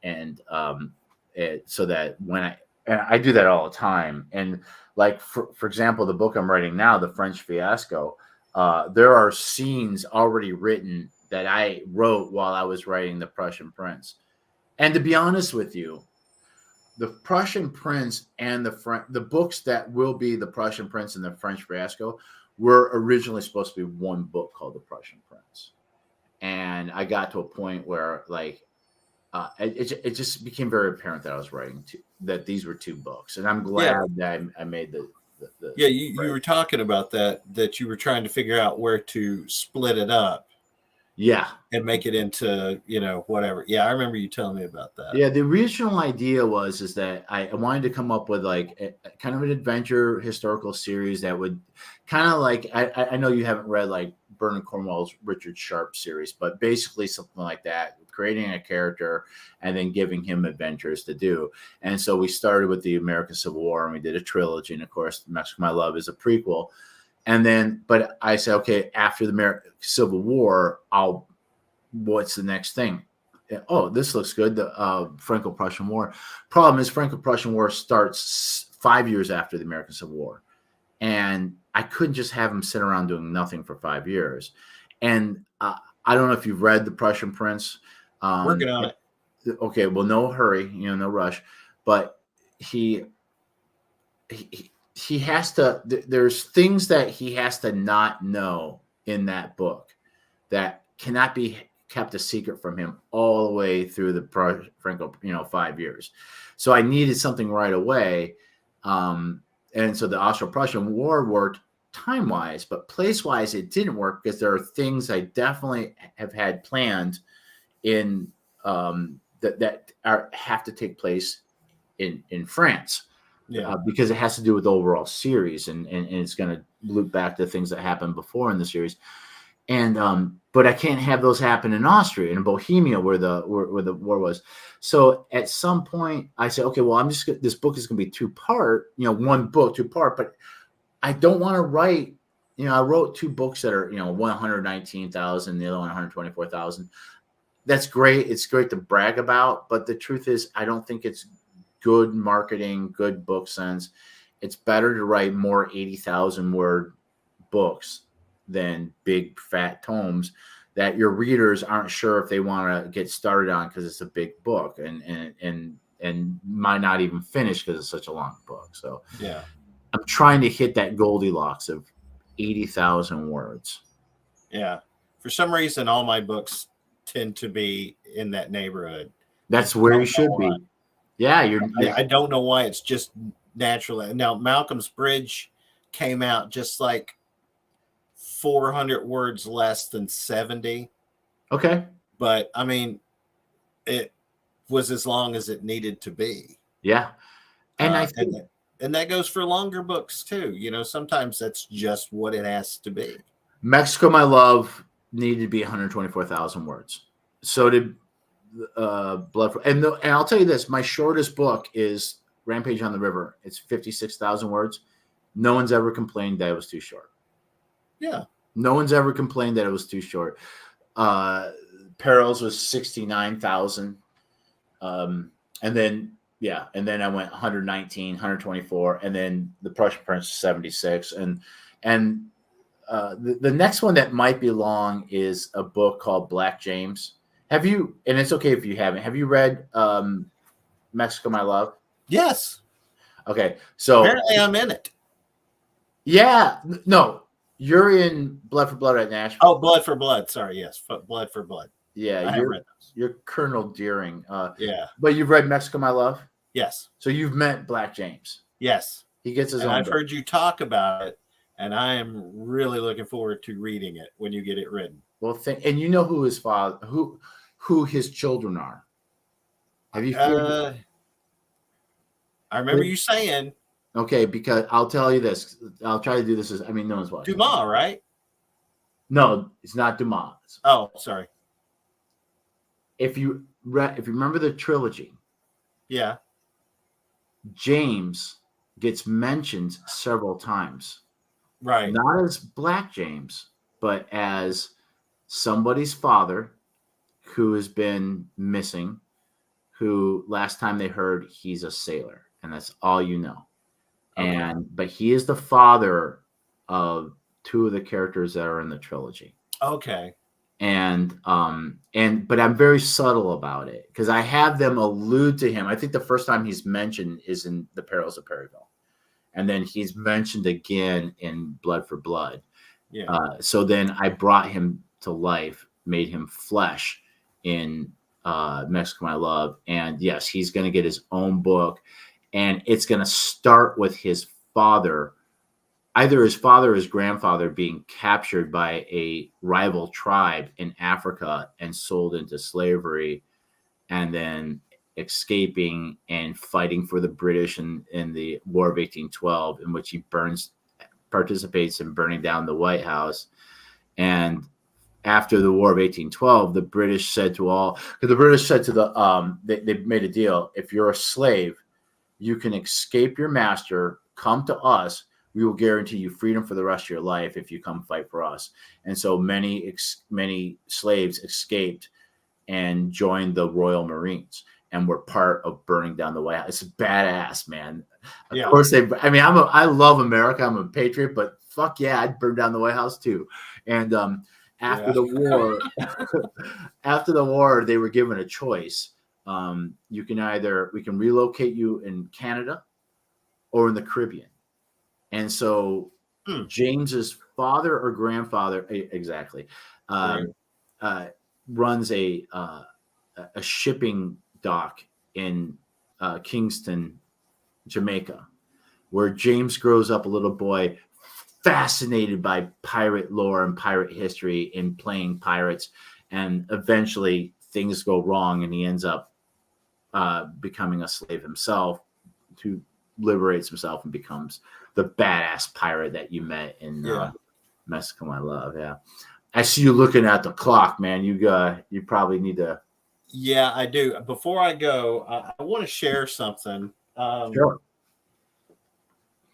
and so that and I do that all the time. And like for example, the book I'm writing now, The French Fiasco, there are scenes already written that I wrote while I was writing The Prussian Prince. And to be honest with you, the Prussian Prince and the books that will be the Prussian Prince and the French Fiasco were originally supposed to be one book called the Prussian Prince, and I got to a point where it just became very apparent that I was writing that these were two books, and I'm yeah, glad that I made yeah. the You right. were talking about that you were trying to figure out where to split it up Yeah. and make it into whatever. Yeah, I remember you telling me about that. Yeah, the original idea is that I wanted to come up with like a kind of an adventure historical series that would kind of like I know you haven't read like Vernon Cornwell's Richard Sharp series, but basically something like that, creating a character and then giving him adventures to do. And so we started with the American Civil War and we did a trilogy, and of course, Mexico My Love is a prequel. And then, but I said, okay, after the American Civil War, what's the next thing? Oh, this looks good. The Franco-Prussian War. Problem is, Franco-Prussian War starts 5 years after the American Civil War, and I couldn't just have him sit around doing nothing for 5 years. And I don't know if you've read The Prussian Prince. Working on it. Okay, well, no hurry, no rush, but he he has to. There's things that he has to not know in that book that cannot be kept a secret from him all the way through the Franco, 5 years. So I needed something right away. And so the Austro-Prussian War worked time-wise, but place-wise, it didn't work because there are things I definitely have had planned in that have to take place in France. Yeah, Because it has to do with the overall series, and it's going to loop back to things that happened before in the series. And but I can't have those happen in Austria and in Bohemia where the war was. So at some point I said, okay, well, this book is going to be two-part, one book, two-part, but I don't want to write. I wrote two books that are 119,000, the other one 124,000. That's great. It's great to brag about, but the truth is, I don't think it's good marketing, good book sense. It's better to write more 80,000 word books than big fat tomes that your readers aren't sure if they want to get started on because it's a big book and might not even finish because it's such a long book. So yeah, I'm trying to hit that Goldilocks of 80,000 words. yeah. For some reason, all my books tend to be in that neighborhood. I That's where you don't know should why. be. Yeah, I don't know why. It's just natural. Now, Malcolm's Bridge came out just like 400 words less than 70, okay. but I mean, it was as long as it needed to be. Yeah. And I Uh, think and and that goes for longer books too. Sometimes that's just what it has to be. Mexico My Love needed to be 124,000 words. So did Blood. And I'll tell you this, my shortest book is Rampage on the River. It's 56,000 words. No one's ever complained that it was too short. Yeah. No one's ever complained that it was too short. Perils was 69,000. And then, and then I went 119, 124, and then the Prussian Prince 76. And the next one that might be long is a book called Black James. Have you, and it's okay if you haven't, have you read Mexico My Love? Yes. Okay, so Apparently, I'm in it. yeah, no, you're in Blood for Blood at Nashville. Oh, Blood for Blood. Sorry, yes, Blood for Blood. Yeah, I have read those. you're Colonel Deering. Yeah. But you've read Mexico, My Love. Yes. So you've met Black James. Yes. He gets his and own. I've heard you talk about it, and I am really looking forward to reading it when you get it written. Well, and you know who his father, who his children are. Have you? I remember you saying. Okay, because I'll tell you this. I'll try to do this. No one's watching. Dumas, right? No, it's not Dumas. Oh, sorry. If you remember the trilogy, yeah, James gets mentioned several times. Right. Not as Black James, but as somebody's father who has been missing, who last time they heard he's a sailor, and that's all you know. Okay. But he is the father of two of the characters that are in the trilogy. Okay. But I'm very subtle about it because I have them allude to him. I think the first time he's mentioned is in The Perils of Perryville. And then he's mentioned again in Blood for Blood. Yeah. So then I brought him to life, made him flesh in Mexico, My Love. And yes, he's going to get his own book. And it's going to start with his father, either his father or his grandfather being captured by a rival tribe in Africa and sold into slavery, and then escaping and fighting for the British in the War of 1812, in which he participates in burning down the White House. And after the War of 1812, the British said to they made a deal. If you're a slave, you can escape your master, come to us. We will guarantee you freedom for the rest of your life if you come fight for us. And so many slaves escaped and joined the Royal Marines and were part of burning down the White House. It's badass, man. Of course, I love America. I'm a patriot, but fuck yeah, I'd burn down the White House too. And after the war, they were given a choice. We can relocate you in Canada or in the Caribbean. And so James's father or grandfather, exactly, runs a shipping dock in Kingston, Jamaica, where James grows up a little boy, fascinated by pirate lore and pirate history and playing pirates. And eventually things go wrong and he ends up becoming a slave himself, who liberates himself and becomes the badass pirate that you met in Mexico, My Love. Yeah. I see you looking at the clock, man. You probably need to. Yeah, I do. Before I go, I want to share something. Sure.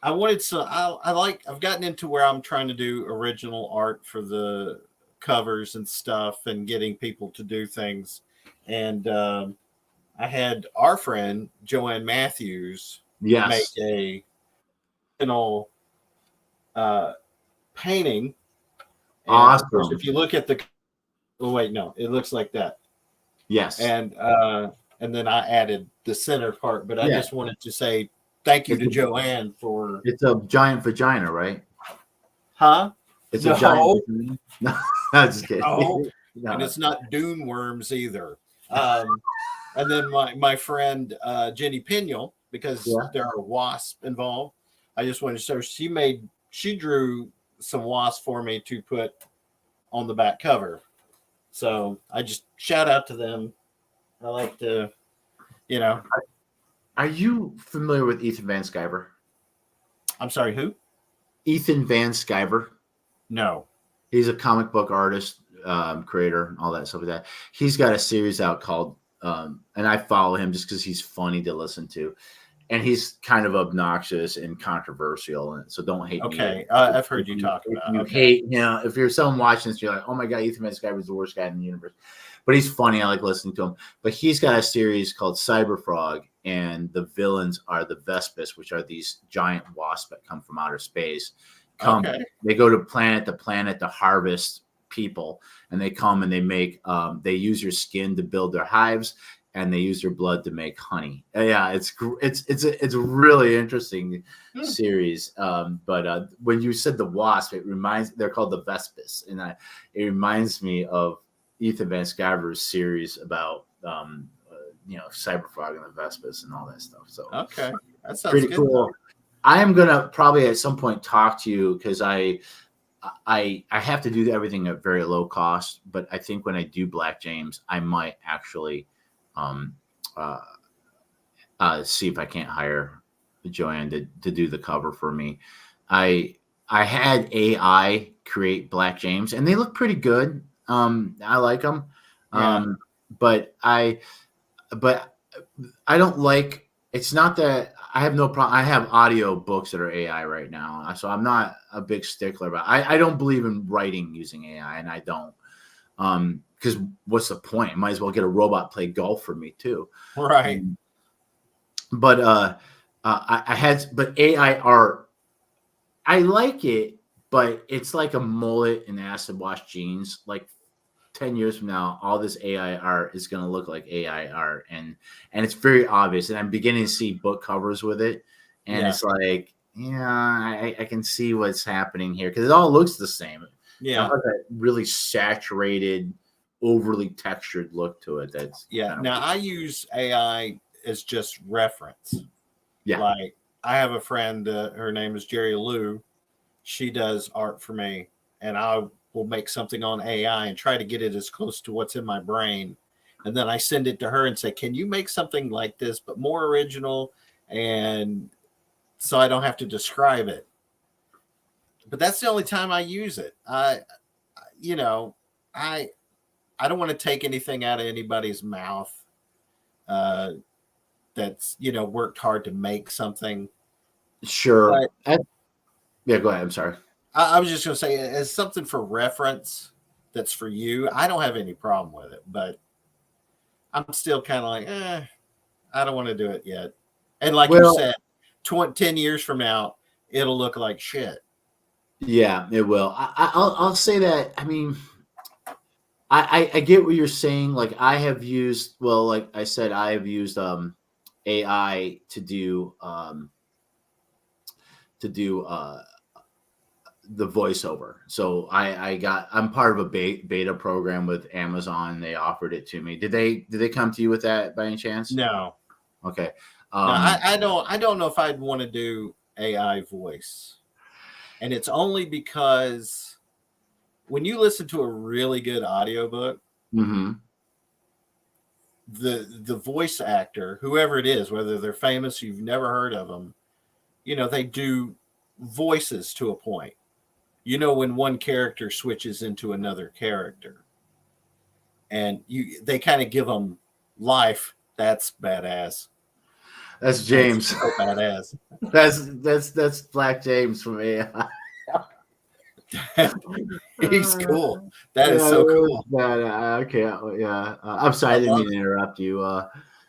I've gotten into where I'm trying to do original art for the covers and stuff and getting people to do things. And I had our friend Joanne Matthews make a painting. And awesome. Of course, if you look at it looks like that. Yes. And then I added the center part, but I just wanted to say thank you to Joanne for. It's a giant vagina, right? Huh? It's a giant. No, I'm just kidding. No. And it's not dune worms either. And then my friend Jenny Piniel, because there are wasps involved. I just wanted to show she drew some wasps for me to put on the back cover. So I just shout out to them. I like to, Are you familiar with Ethan Van Sciver? I'm sorry, who? Ethan Van Sciver. No. He's a comic book artist, creator, all that stuff like that. He's got a series out called, and I follow him just because he's funny to listen to. And he's kind of obnoxious and controversial, and so don't hate me. Okay, I've heard you talk about. You hate him. If you're someone watching this, you're like, "Oh my god, Ethan Van Sciver is the worst guy in the universe," but he's funny. I like listening to him. But he's got a series called Cyberfrog, and the villains are the Vespis, which are these giant wasps that come from outer space. They go to planet to planet to harvest people, and they come and they make they use your skin to build their hives. and they use their blood to make honey. Yeah, it's a really interesting series. But when you said the wasp, they're called the Vespis, and it reminds me of Ethan Van Sciver's series about Cyberfrog and the Vespis and all that stuff. So okay, that sounds pretty good, cool. though. I am gonna probably at some point talk to you because I have to do everything at very low cost, but I think when I do Black James, I might actually see if I can't hire Joanne to do the cover for me. I had AI create Black James, and they look pretty good. I like them, but I don't like. It's not that I have no problem. I have audio books that are AI right now, so I'm not a big stickler about. I don't believe in writing using AI, and I don't. Because what's the point? I might as well get a robot play golf for me too. Right. But AI art, I like it, but it's like a mullet and acid wash jeans. Like 10 years from now, all this AI art is going to look like AI art, and it's very obvious. And I'm beginning to see book covers with it, and it's like, I can see what's happening here because it all looks the same. Yeah, it has that really saturated, overly textured look to it. That's Now I use AI as just reference. Yeah. Like I have a friend, her name is Jerry Lou. She does art for me, and I will make something on AI and try to get it as close to what's in my brain. And then I send it to her and say, can you make something like this, but more original? And so I don't have to describe it. But that's the only time I use it. I don't want to take anything out of anybody's mouth that's, worked hard to make something. Sure. Yeah, go ahead. I'm sorry. I was just going to say, as something for reference that's for you, I don't have any problem with it, but I'm still kind of like, I don't want to do it yet. And like you said, 10 years from now, it'll look like shit. Yeah, it will. I'll say that. I mean, I get what you're saying. Like I have used, like I said, I have used AI to do the voiceover. So I'm part of a beta program with Amazon. They offered it to me. Did they come to you with that by any chance? No. Okay. No, I don't know if I'd want to do AI voice. And it's only because when you listen to a really good audiobook, mm-hmm. the voice actor, whoever it is, whether they're famous, you've never heard of them, they do voices to a point. When one character switches into another character, and they kind of give them life. That's badass. That's James. That's so badass. That's Black James from AI. He's cool. That is so cool. Okay, yeah. I'm sorry, I didn't mean to interrupt you.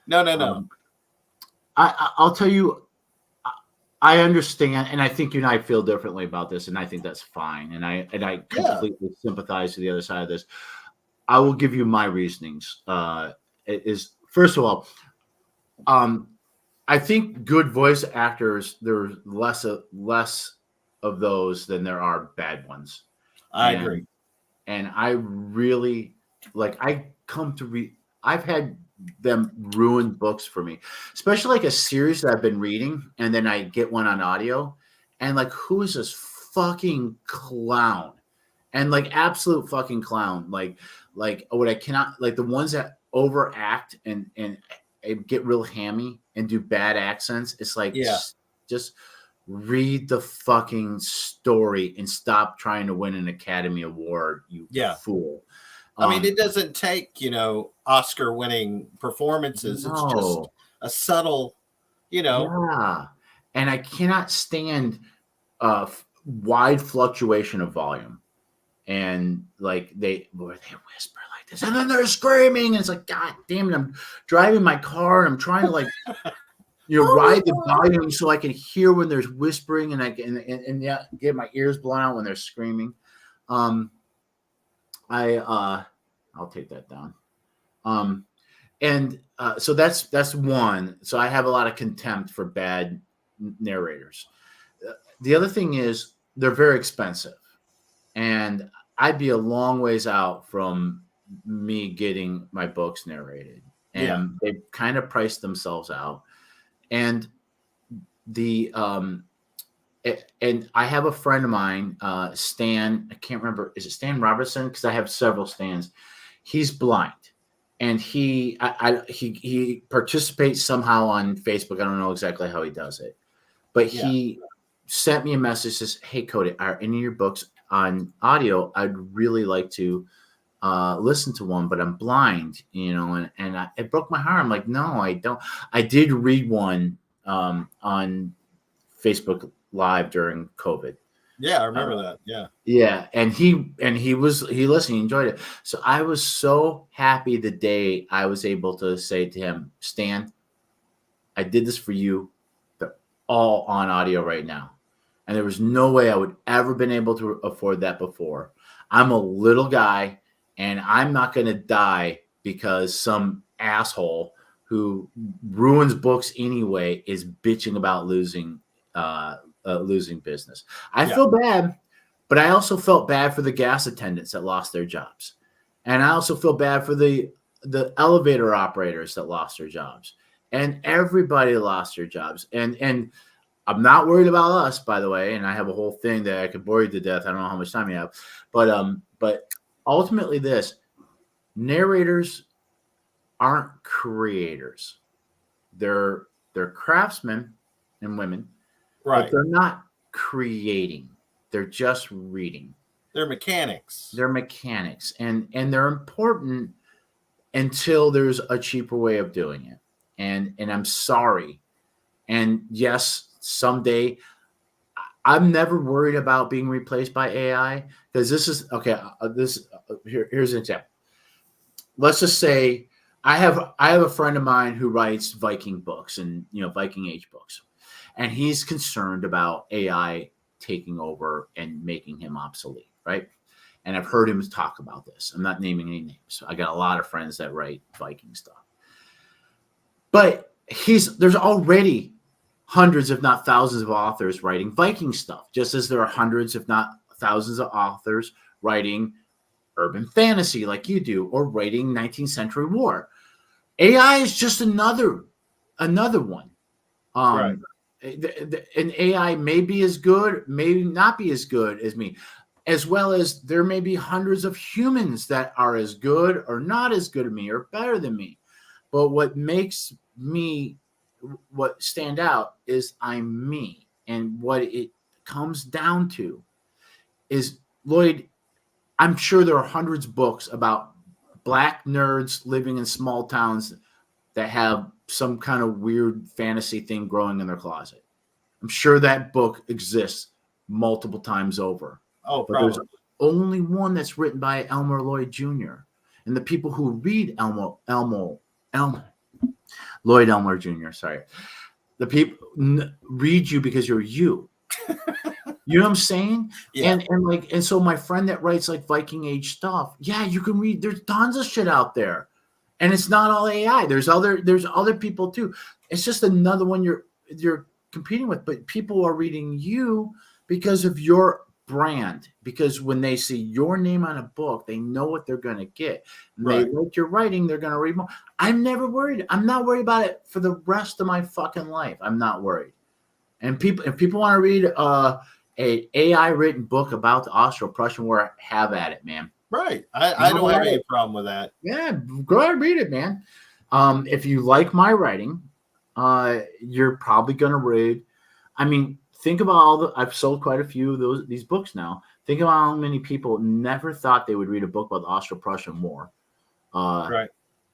No. I'll tell you, I understand, and I think you and I feel differently about this, and I think that's fine. And I completely sympathize to the other side of this. I will give you my reasonings. Is first of all, I think good voice actors, there's less of those than there are bad ones. I agree. And I really I've had them ruin books for me, especially like a series that I've been reading, and then I get one on audio, and like, who is this fucking clown? And like, absolute fucking clown. Like what I cannot, like the ones that overact and get real hammy and do bad accents. It's like, just read the fucking story and stop trying to win an Academy Award, you fool. I mean, it doesn't take, Oscar-winning performances. No. It's just a subtle, Yeah. And I cannot stand wide fluctuation of volume. And like they whisper like this, and then they're screaming. And it's like, God damn it! I'm driving my car, and I'm trying to like, ride the volume so I can hear when there's whispering, and I can and get my ears blown out when they're screaming. I'll take that down. and so that's one. So I have a lot of contempt for bad narrators. The other thing is they're very expensive, and I'd be a long ways out from me getting my books narrated, Yeah. and they kind of price themselves out. And the and I have a friend of mine, Stan. I can't remember. Is it Stan Robertson? Because I have several Stans. He's blind, and he participates somehow on Facebook. I don't know exactly how he does it, but Yeah. he sent me a message says, "Hey, Cody, are any of your books on audio? I'd really like to listen to one, but I'm blind, it broke my heart. I'm like, no, I don't. I did read one on Facebook Live during COVID. Yeah, I remember that. Yeah. Yeah, and he listened, he enjoyed it. So I was so happy the day I was able to say to him, Stan, I did this for you. They're all on audio right now. And there was no way I would ever been able to afford that before. I'm a little guy and I'm not going to die because some asshole who ruins books anyway is bitching about losing business. I Yeah. feel bad, but I also felt bad for the gas attendants that lost their jobs. And I also feel bad for the elevator operators that lost their jobs. And everybody lost their jobs. And I'm not worried about us, by the way. And I have a whole thing that I could bore you to death. I don't know how much time you have, but ultimately, this narrators aren't creators. They're craftsmen and women, Right. but they're not creating. They're just reading. They're mechanics. They're mechanics, and they're important until there's a cheaper way of doing it. And I'm sorry. And yes, someday I'm never worried about being replaced by AI because this is okay. Here's an example. Let's just say I have a friend of mine who writes Viking books and Viking Age books, and he's concerned about AI taking over and making him obsolete, right? And I've heard him talk about this. I'm not naming any names. I got a lot of friends that write Viking stuff, but there's already hundreds, if not thousands, of authors writing Viking stuff, just as there are hundreds, if not thousands, of authors writing urban fantasy like you do, or writing 19th century war. AI is just another one. Right. An AI may be as good, may not be as good as me, as well as there may be hundreds of humans that are as good or not as good as me or better than me. But what makes me what stand out is I'm me. And what it comes down to is, Loyd, I'm sure there are hundreds of books about black nerds living in small towns that have some kind of weird fantasy thing growing in their closet. I'm sure that book exists multiple times over. Oh, But there's probably. only one that's written by Elmore Loyd Jr. And the people who read Loyd Elmore Jr., sorry. The people read you because you're you. You know what I'm saying? Yeah. And so my friend that writes like Viking Age stuff, yeah, you can read. There's tons of shit out there, and it's not all AI. There's other people too. It's just another one you're competing with. But people are reading you because of your brand. Because when they see your name on a book, they know what they're going to get. And Right. they like your writing, they're going to read more. I'm never worried. I'm not worried about it for the rest of my fucking life. I'm not worried. And if people want to read a AI written book about the Austro-Prussian War, have at it, man. Right. I don't have any problem with that. Yeah, go ahead and read it, man. If you like my writing, you're probably going to read. I mean, think about I've sold quite a few of these books now. Think about how many people never thought they would read a book about the Austro-Prussian War. Right.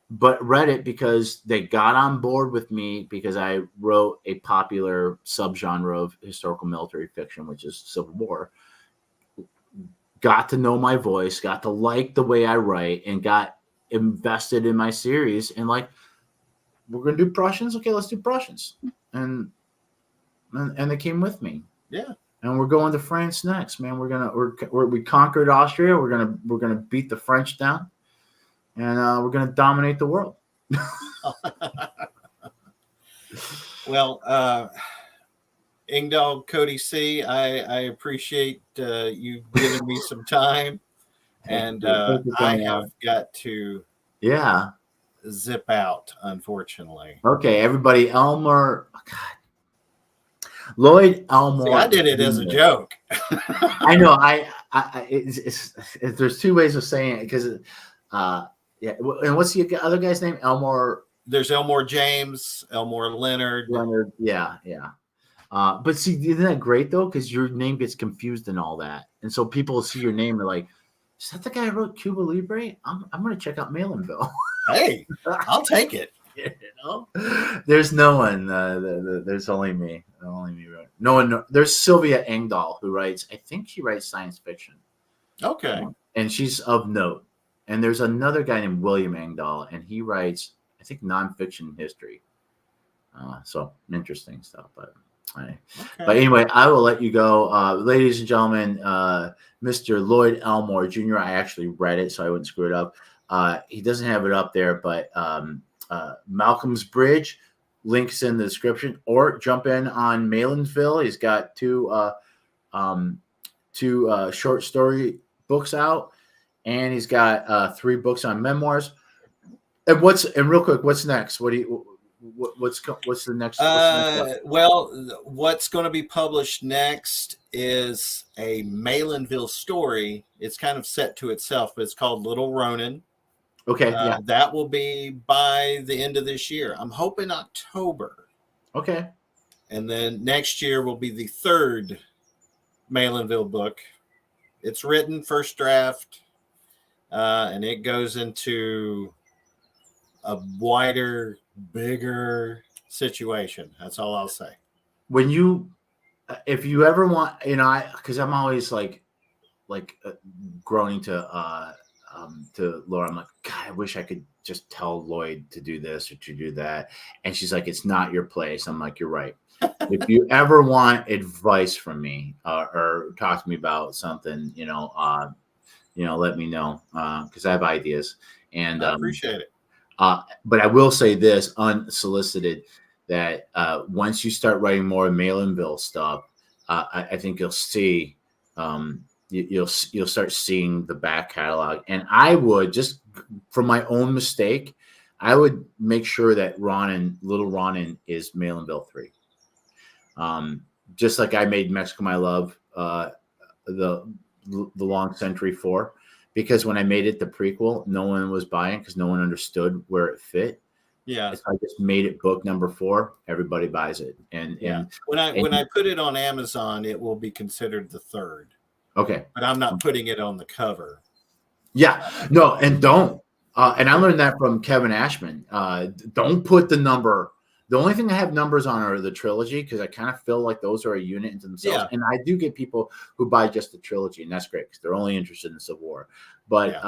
But read it because they got on board with me because I wrote a popular subgenre of historical military fiction, which is Civil War. Got to know my voice, got to like the way I write, and got invested in my series. And like, we're gonna do Prussians, okay? Let's do Prussians, and they came with me. Yeah. And we're going to France next, man. We conquered Austria. We're gonna beat the French down, and we're gonna dominate the world. Well, Ingdal Cody C, I appreciate you giving me some time, and Thank you I coming have on. got to Yeah. zip out, unfortunately. Okay, everybody. Elmer. Oh, God. Lloyd See, I Elmore did it as a Jr. joke. I know. There's two ways of saying it because, yeah. And what's the other guy's name? Elmore There's Elmore James, Elmore Leonard. Leonard. Yeah, yeah. But see, isn't that great though? Because your name gets confused and all that, and so people see your name, they're like, "Is that the guy who wrote Cuba Libre?" I'm going to check out Malinville. Hey, I'll take it. You know, there's no one. There's only me. Only me. No one. There's Sylvia Engdahl who writes. I think she writes science fiction, Okay. and she's of note. And there's another guy named William Engdahl, and he writes, I think, nonfiction history. So interesting stuff. Okay. But anyway, I will let you go, ladies and gentlemen. Mr. Loyd Elmore Jr. I actually read it, so I wouldn't screw it up. He doesn't have it up there, but Malcolm's Bridge, links in the description, or jump in on Malinville. He's got two short story books out, and he's got 3 books on memoirs. And real quick, what's next? What's the next? Well, what's going to be published next is a Malinville story. It's kind of set to itself, but it's called Little Ronin. Okay, yeah. That will be by the end of this year. I'm hoping October. Okay. And then next year will be the 3rd Malinville book. It's written, first draft, and it goes into a wider, bigger situation. That's all I'll say. If you ever want, because I'm always like groaning to Laura. I'm like, God, I wish I could just tell Loyd to do this or to do that. And she's like, it's not your place. I'm like, you're right. If you ever want advice from me or talk to me about something, let me know because I have ideas. And I appreciate it. But I will say this unsolicited, that once you start writing more Malinville stuff, I think you'll see you'll start seeing the back catalog. And I would, just from my own mistake, I would make sure that Little Ronin is Malinville 3. Just like I made Mexico My Love the Long Century 4. Because when I made it the prequel, no one was buying because no one understood where it fit. Yeah. So I just made it book number 4. Everybody buys it. And when I put it on Amazon, it will be considered the 3rd. Okay. But I'm not putting it on the cover. Yeah. No, and don't. And I learned that from Kevin Ashman. Don't put the number. The only thing I have numbers on are the trilogy because I kind of feel like those are a unit into themselves. Yeah. And I do get people who buy just the trilogy, and that's great because they're only interested in Civil War. But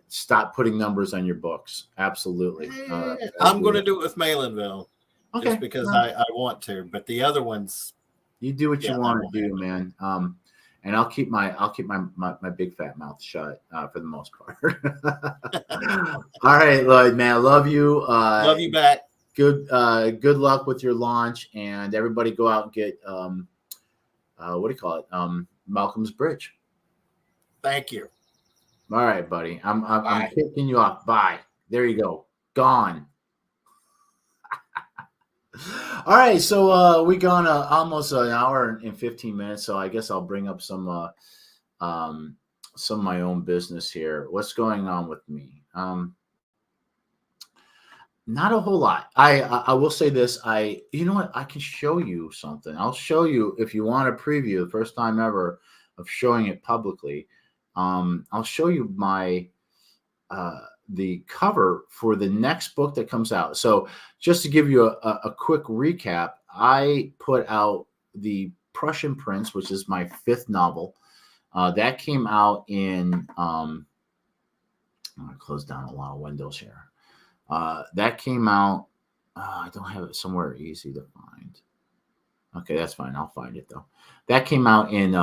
stop putting numbers on your books. Absolutely. I'm going to do it with Malinville. Okay. Just because I want to. But the other ones, you do what you want to do, man. And I'll keep my big fat mouth shut for the most part. All right, Loyd, man, I love you. Love you back. Good luck with your launch, and everybody go out and get what do you call it? Malcolm's Bridge. Thank you. All right, buddy. I'm kicking you off. Bye. There you go. Gone. All right, so we gone almost an hour and 15 minutes. So I guess I'll bring up some of my own business here. What's going on with me? Not a whole lot. I will say this. You know what? I can show you something. I'll show you if you want a preview, the first time ever of showing it publicly. I'll show you my the cover for the next book that comes out. So just to give you a quick recap, I put out the Prussian Prince, which is my 5th novel. That came out in I'm going to close down a lot of windows here. That came out. I don't have it somewhere easy to find. Okay, that's fine. I'll find it though. That came out in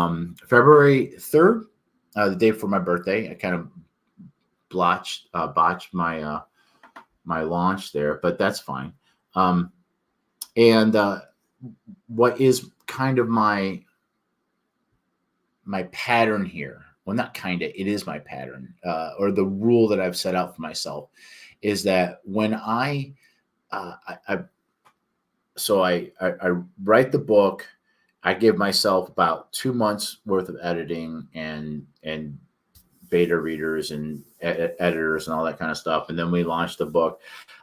February 3rd, the day before my birthday. I kind of botched my launch there, but that's fine. And what is kind of my pattern here, well, not kind of, it is my pattern, or the rule that I've set out for myself, is that when I write the book, I give myself about 2 months worth of editing and beta readers and editors and all that kind of stuff, and then we launch the book.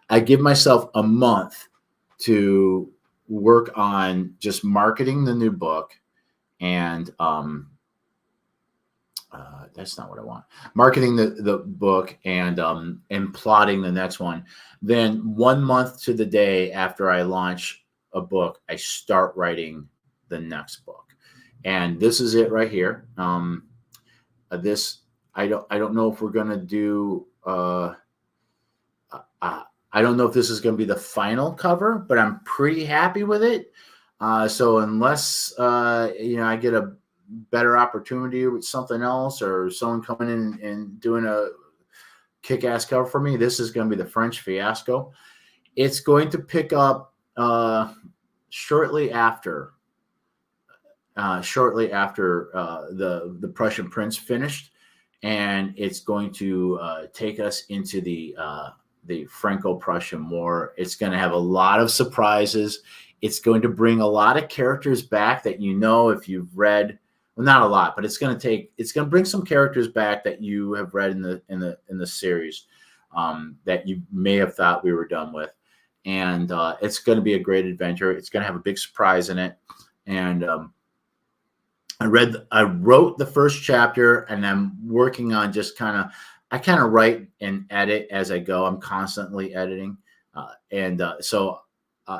I give myself a month to work on just marketing the new book, and that's not what I want. Marketing the book and plotting the next one. Then 1 month to the day after I launch a book, I start writing the next book. And this is it right here. This I don't know if we're gonna do. I don't know if this is going to be the final cover, but I'm pretty happy with it. So unless I get a better opportunity with something else, or someone coming in and doing a kick-ass cover for me, this is going to be the French Fiasco. It's going to pick up shortly after the Prussian Prince finished, and it's going to take us into the Franco-Prussian War. It's going to have a lot of surprises. It's going to bring a lot of characters back that if you've read. Well, not a lot, but it's going to bring some characters back that you have read in the series that you may have thought we were done with, and it's going to be a great adventure. It's going to have a big surprise in it, and I wrote the first chapter, and I'm working on just I kind of write and edit as I go. I'm constantly editing, so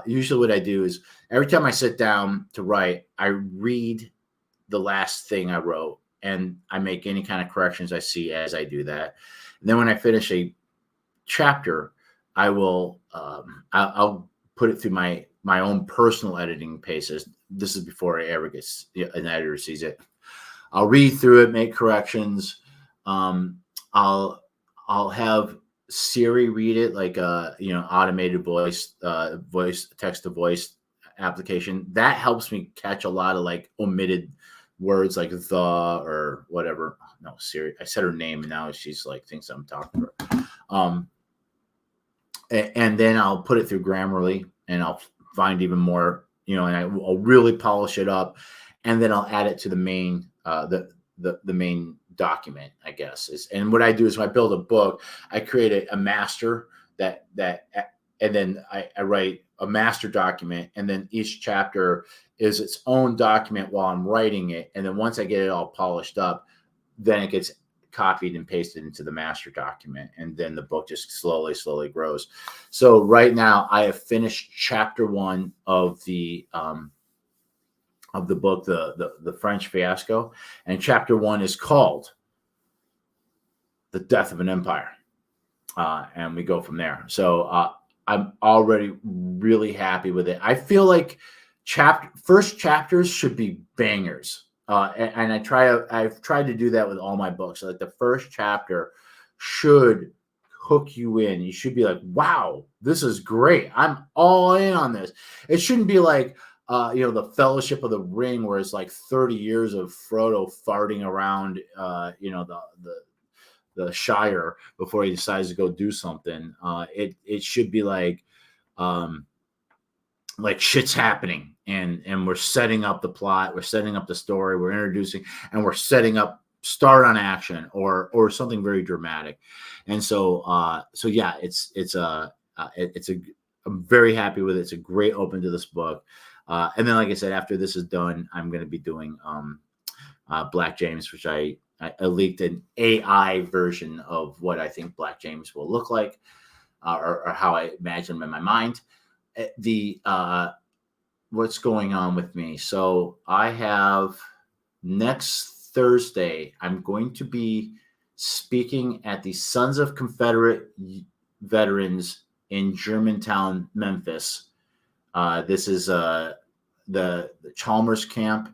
usually what I do is every time I sit down to write, I read the last thing I wrote, and I make any kind of corrections I see as I do that. And then when I finish a chapter, I will I'll put it through my own personal editing paces. This is before it ever gets an editor sees it. I'll read through it, make corrections. I'll have Siri read it, like automated voice text to voice application. That helps me catch a lot of like omitted words like the or whatever. No, Siri. I said her name, and now she's like thinks I'm talking to her. And then I'll put it through Grammarly, and I'll find even more, and I'll really polish it up, and then I'll add it to the main the main document, I guess. And what I do is when I build a book, I create a master and then I write a master document, and then each chapter is its own document while I'm writing it. And then once I get it all polished up, then it gets copied and pasted into the master document, and then the book just slowly grows. So right now I have finished chapter 1 of the book, the French Fiasco, and chapter 1 is called The Death of an Empire, and we go from there. So I'm already really happy with it. I feel like first chapters should be bangers. And I've tried to do that with all my books. Like the first chapter should hook you in. You should be like, wow, this is great. I'm all in on this. It shouldn't be like, the Fellowship of the Ring, where it's like 30 years of Frodo farting around, the Shire before he decides to go do something. It should be like shit's happening, and we're setting up the plot, we're setting up the story, we're introducing, and we're setting up start on action or something very dramatic. And so yeah, I'm very happy with it. It's a great open to this book. And then, like I said, after this is done, I'm going to be doing Black James, which I leaked an AI version of what I think Black James will look like, or how I imagine him in my mind. What's going on with me? So I have next Thursday, I'm going to be speaking at the Sons of Confederate Veterans in Germantown, Memphis. This is the Chalmers camp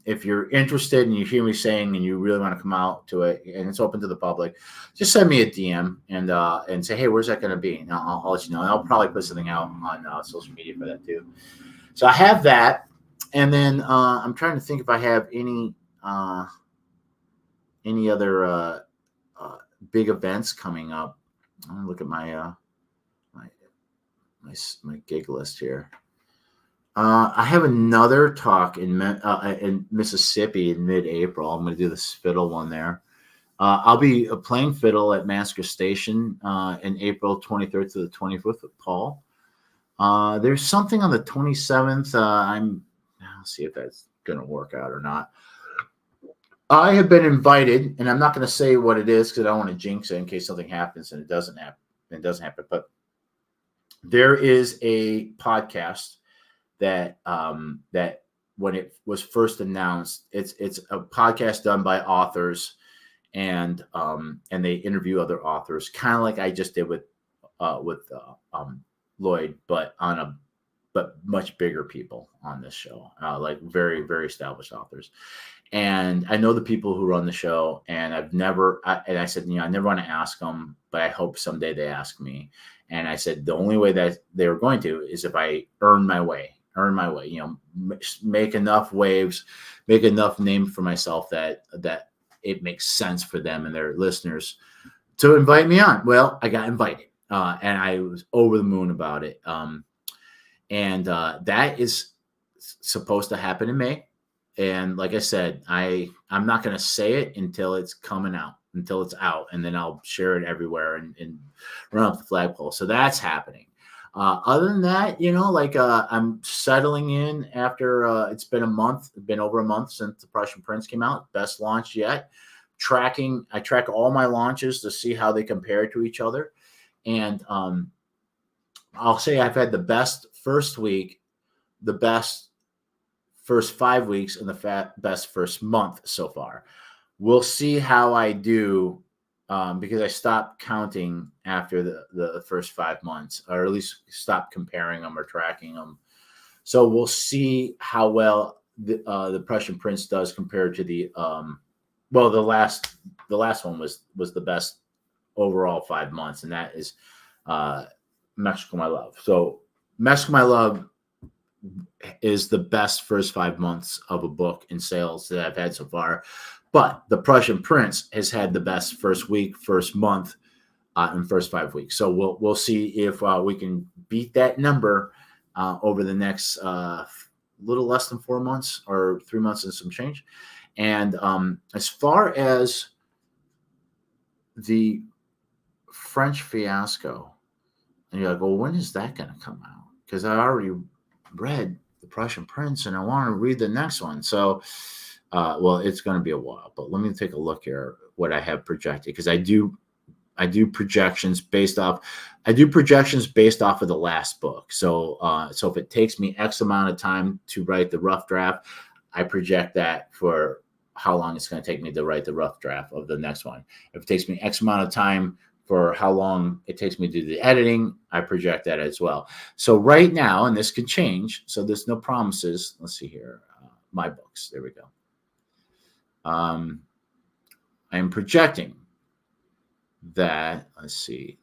if you're interested and you hear me saying and you really want to come out to it and it's open to the public, just send me a DM and say, hey, where's that going to be? And I'll let you know. And I'll probably put something out on social media for that too. So I have that, and then I'm trying to think if I have any other big events coming up. I'm gonna look at my my gig list here. I have another talk in Mississippi in mid-April. I'm going to do the fiddle one there. I'll be playing fiddle at Masker Station in April 23rd to the 24th with Paul. There's something on the 27th. I'll see if that's going to work out or not. I have been invited, and I'm not going to say what it is because I don't want to jinx it in case something happens and it doesn't happen. But there is a podcast that when it was first announced, it's a podcast done by authors, and they interview other authors, kind of like I just did with Loyd, but much bigger people on this show, like very, very established authors. And I know the people who run the show, and I said, I never want to ask them, but I hope someday they ask me. And I said, the only way that they were going to is if I earn my way, make enough waves, make enough name for myself that it makes sense for them and their listeners to invite me on. Well, I got invited, and I was over the moon about it. And that is supposed to happen in May. And like I said, I'm not going to say it until it's coming out, until it's out, and then I'll share it everywhere and run up the flagpole. So that's happening. Other than that, I'm settling in after it's been over a month since The Prussian Prince came out. Best launch yet. I track all my launches to see how they compare to each other. And I'll say I've had the best first week, the best first 5 weeks, and the best first month so far. We'll see how I do, because I stopped counting after the first 5 months, or at least stopped comparing them or tracking them. So we'll see how well the Prussian Prince does compared to the last one was the best overall 5 months, and that is Mexico My Love. So Mexico My Love is the best first 5 months of a book in sales that I've had so far. But The Prussian Prince has had the best first week, first month, and first 5 weeks. So we'll see if we can beat that number over the next little less than 4 months, or 3 months and some change. And as far as the French Fiasco, and you're like, well, when is that going to come out? Because I already read The Prussian Prince and I want to read the next one. So, it's going to be a while, but let me take a look here what I have projected, because I do projections based off of the last book. So if it takes me X amount of time to write the rough draft, I project that for how long it's going to take me to write the rough draft of the next one. If it takes me X amount of time for how long it takes me to do the editing, I project that as well. So right now, and this can change, so there's no promises. Let's see here. My books. There we go. I'm projecting that. Let's see.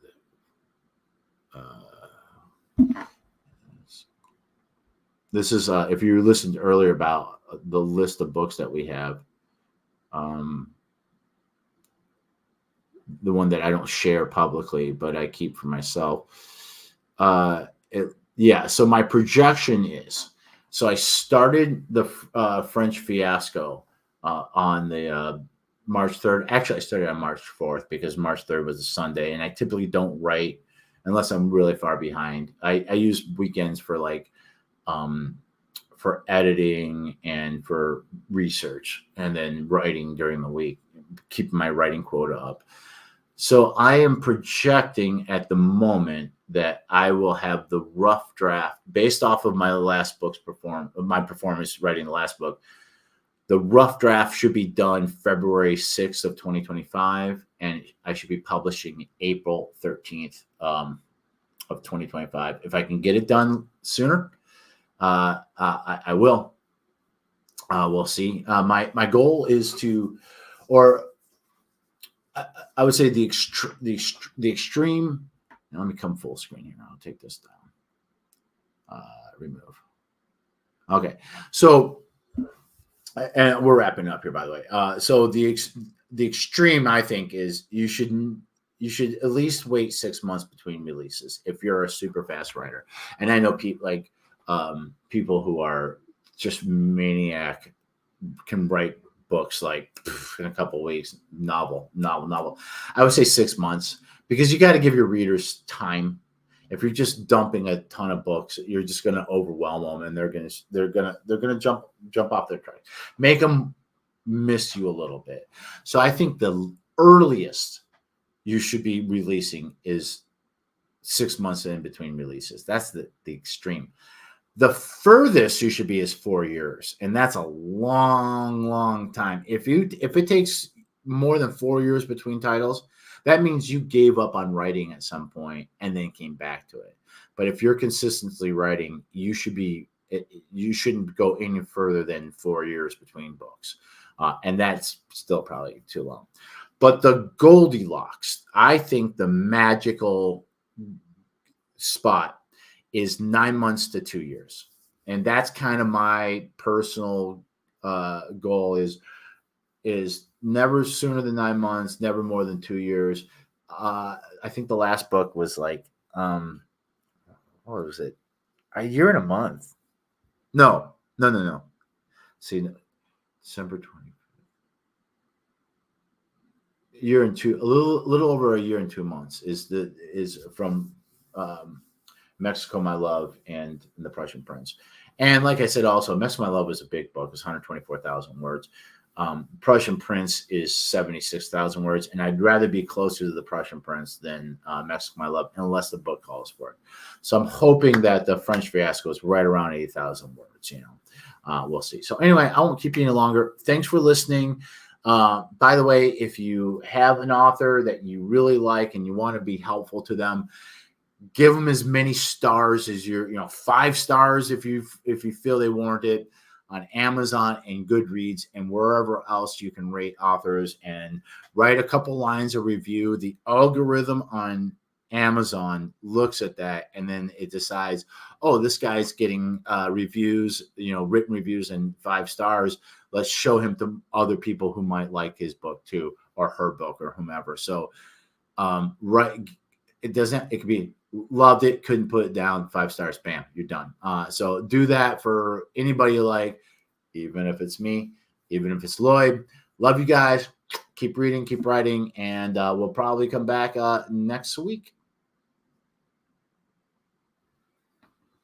This is if you listened earlier about the list of books that we have. The one that I don't share publicly, but I keep for myself. So my projection is, so I started the French Fiasco on the March 3rd. Actually, I started on March 4th because March 3rd was a Sunday, and I typically don't write unless I'm really far behind. I use weekends for for editing and for research, and then writing during the week, keeping my writing quota up. So I am projecting at the moment that I will have the rough draft based off of my last book's performance writing the last book. The rough draft should be done February 6th of 2025, and I should be publishing April 13th of 2025. If I can get it done sooner, I will. We'll see. My goal is to, or I would say the extreme. Now let me come full screen here. I'll take this down. Remove. Okay, so and we're wrapping up here, by the way. So the extreme, I think, is you should at least wait 6 months between releases if you're a super fast writer. And I know people who are just maniac can write books like in a couple of weeks, novel. I would say 6 months because you got to give your readers time. If you're just dumping a ton of books, you're just going to overwhelm them, and they're gonna jump off their track, make them miss you a little bit. So I think the earliest you should be releasing is 6 months in between releases. That's the extreme. The furthest you should be is 4 years, and that's a long time. If it takes more than 4 years between titles, that means you gave up on writing at some point and then came back to it. But if you're consistently writing, you shouldn't go any further than 4 years between books, and that's still probably too long. But the Goldilocks, I think the magical spot is 9 months to 2 years. And that's kind of my personal goal is never sooner than 9 months, never more than 2 years. I think the last book was like, what was it? A year and a month. No. See, December 20. Year and two, a little over a year and 2 months is from Mexico, My Love, and The Prussian Prince. And like I said, also Mexico, My Love is a big book. It's 124,000 words. Prussian Prince is 76,000 words, and I'd rather be closer to The Prussian Prince than Mexico, My Love, unless the book calls for it. So I'm hoping that The French Fiasco is right around 80,000 words. We'll see. So anyway, I won't keep you any longer. Thanks for listening. By the way, if you have an author that you really like and you want to be helpful to them, give them as many stars as 5 stars if you feel they warrant it on Amazon and Goodreads and wherever else you can rate authors, and write a couple lines of review. The algorithm on Amazon looks at that and then it decides, oh, this guy's getting reviews, written reviews and 5 stars. Let's show him to other people who might like his book too, or her book, or whomever. So, it could be loved it, couldn't put it down, 5 stars, bam, you're done. So do that for anybody you like, even if it's me, even if it's Loyd. Love you guys. Keep reading, keep writing, and we'll probably come back next week.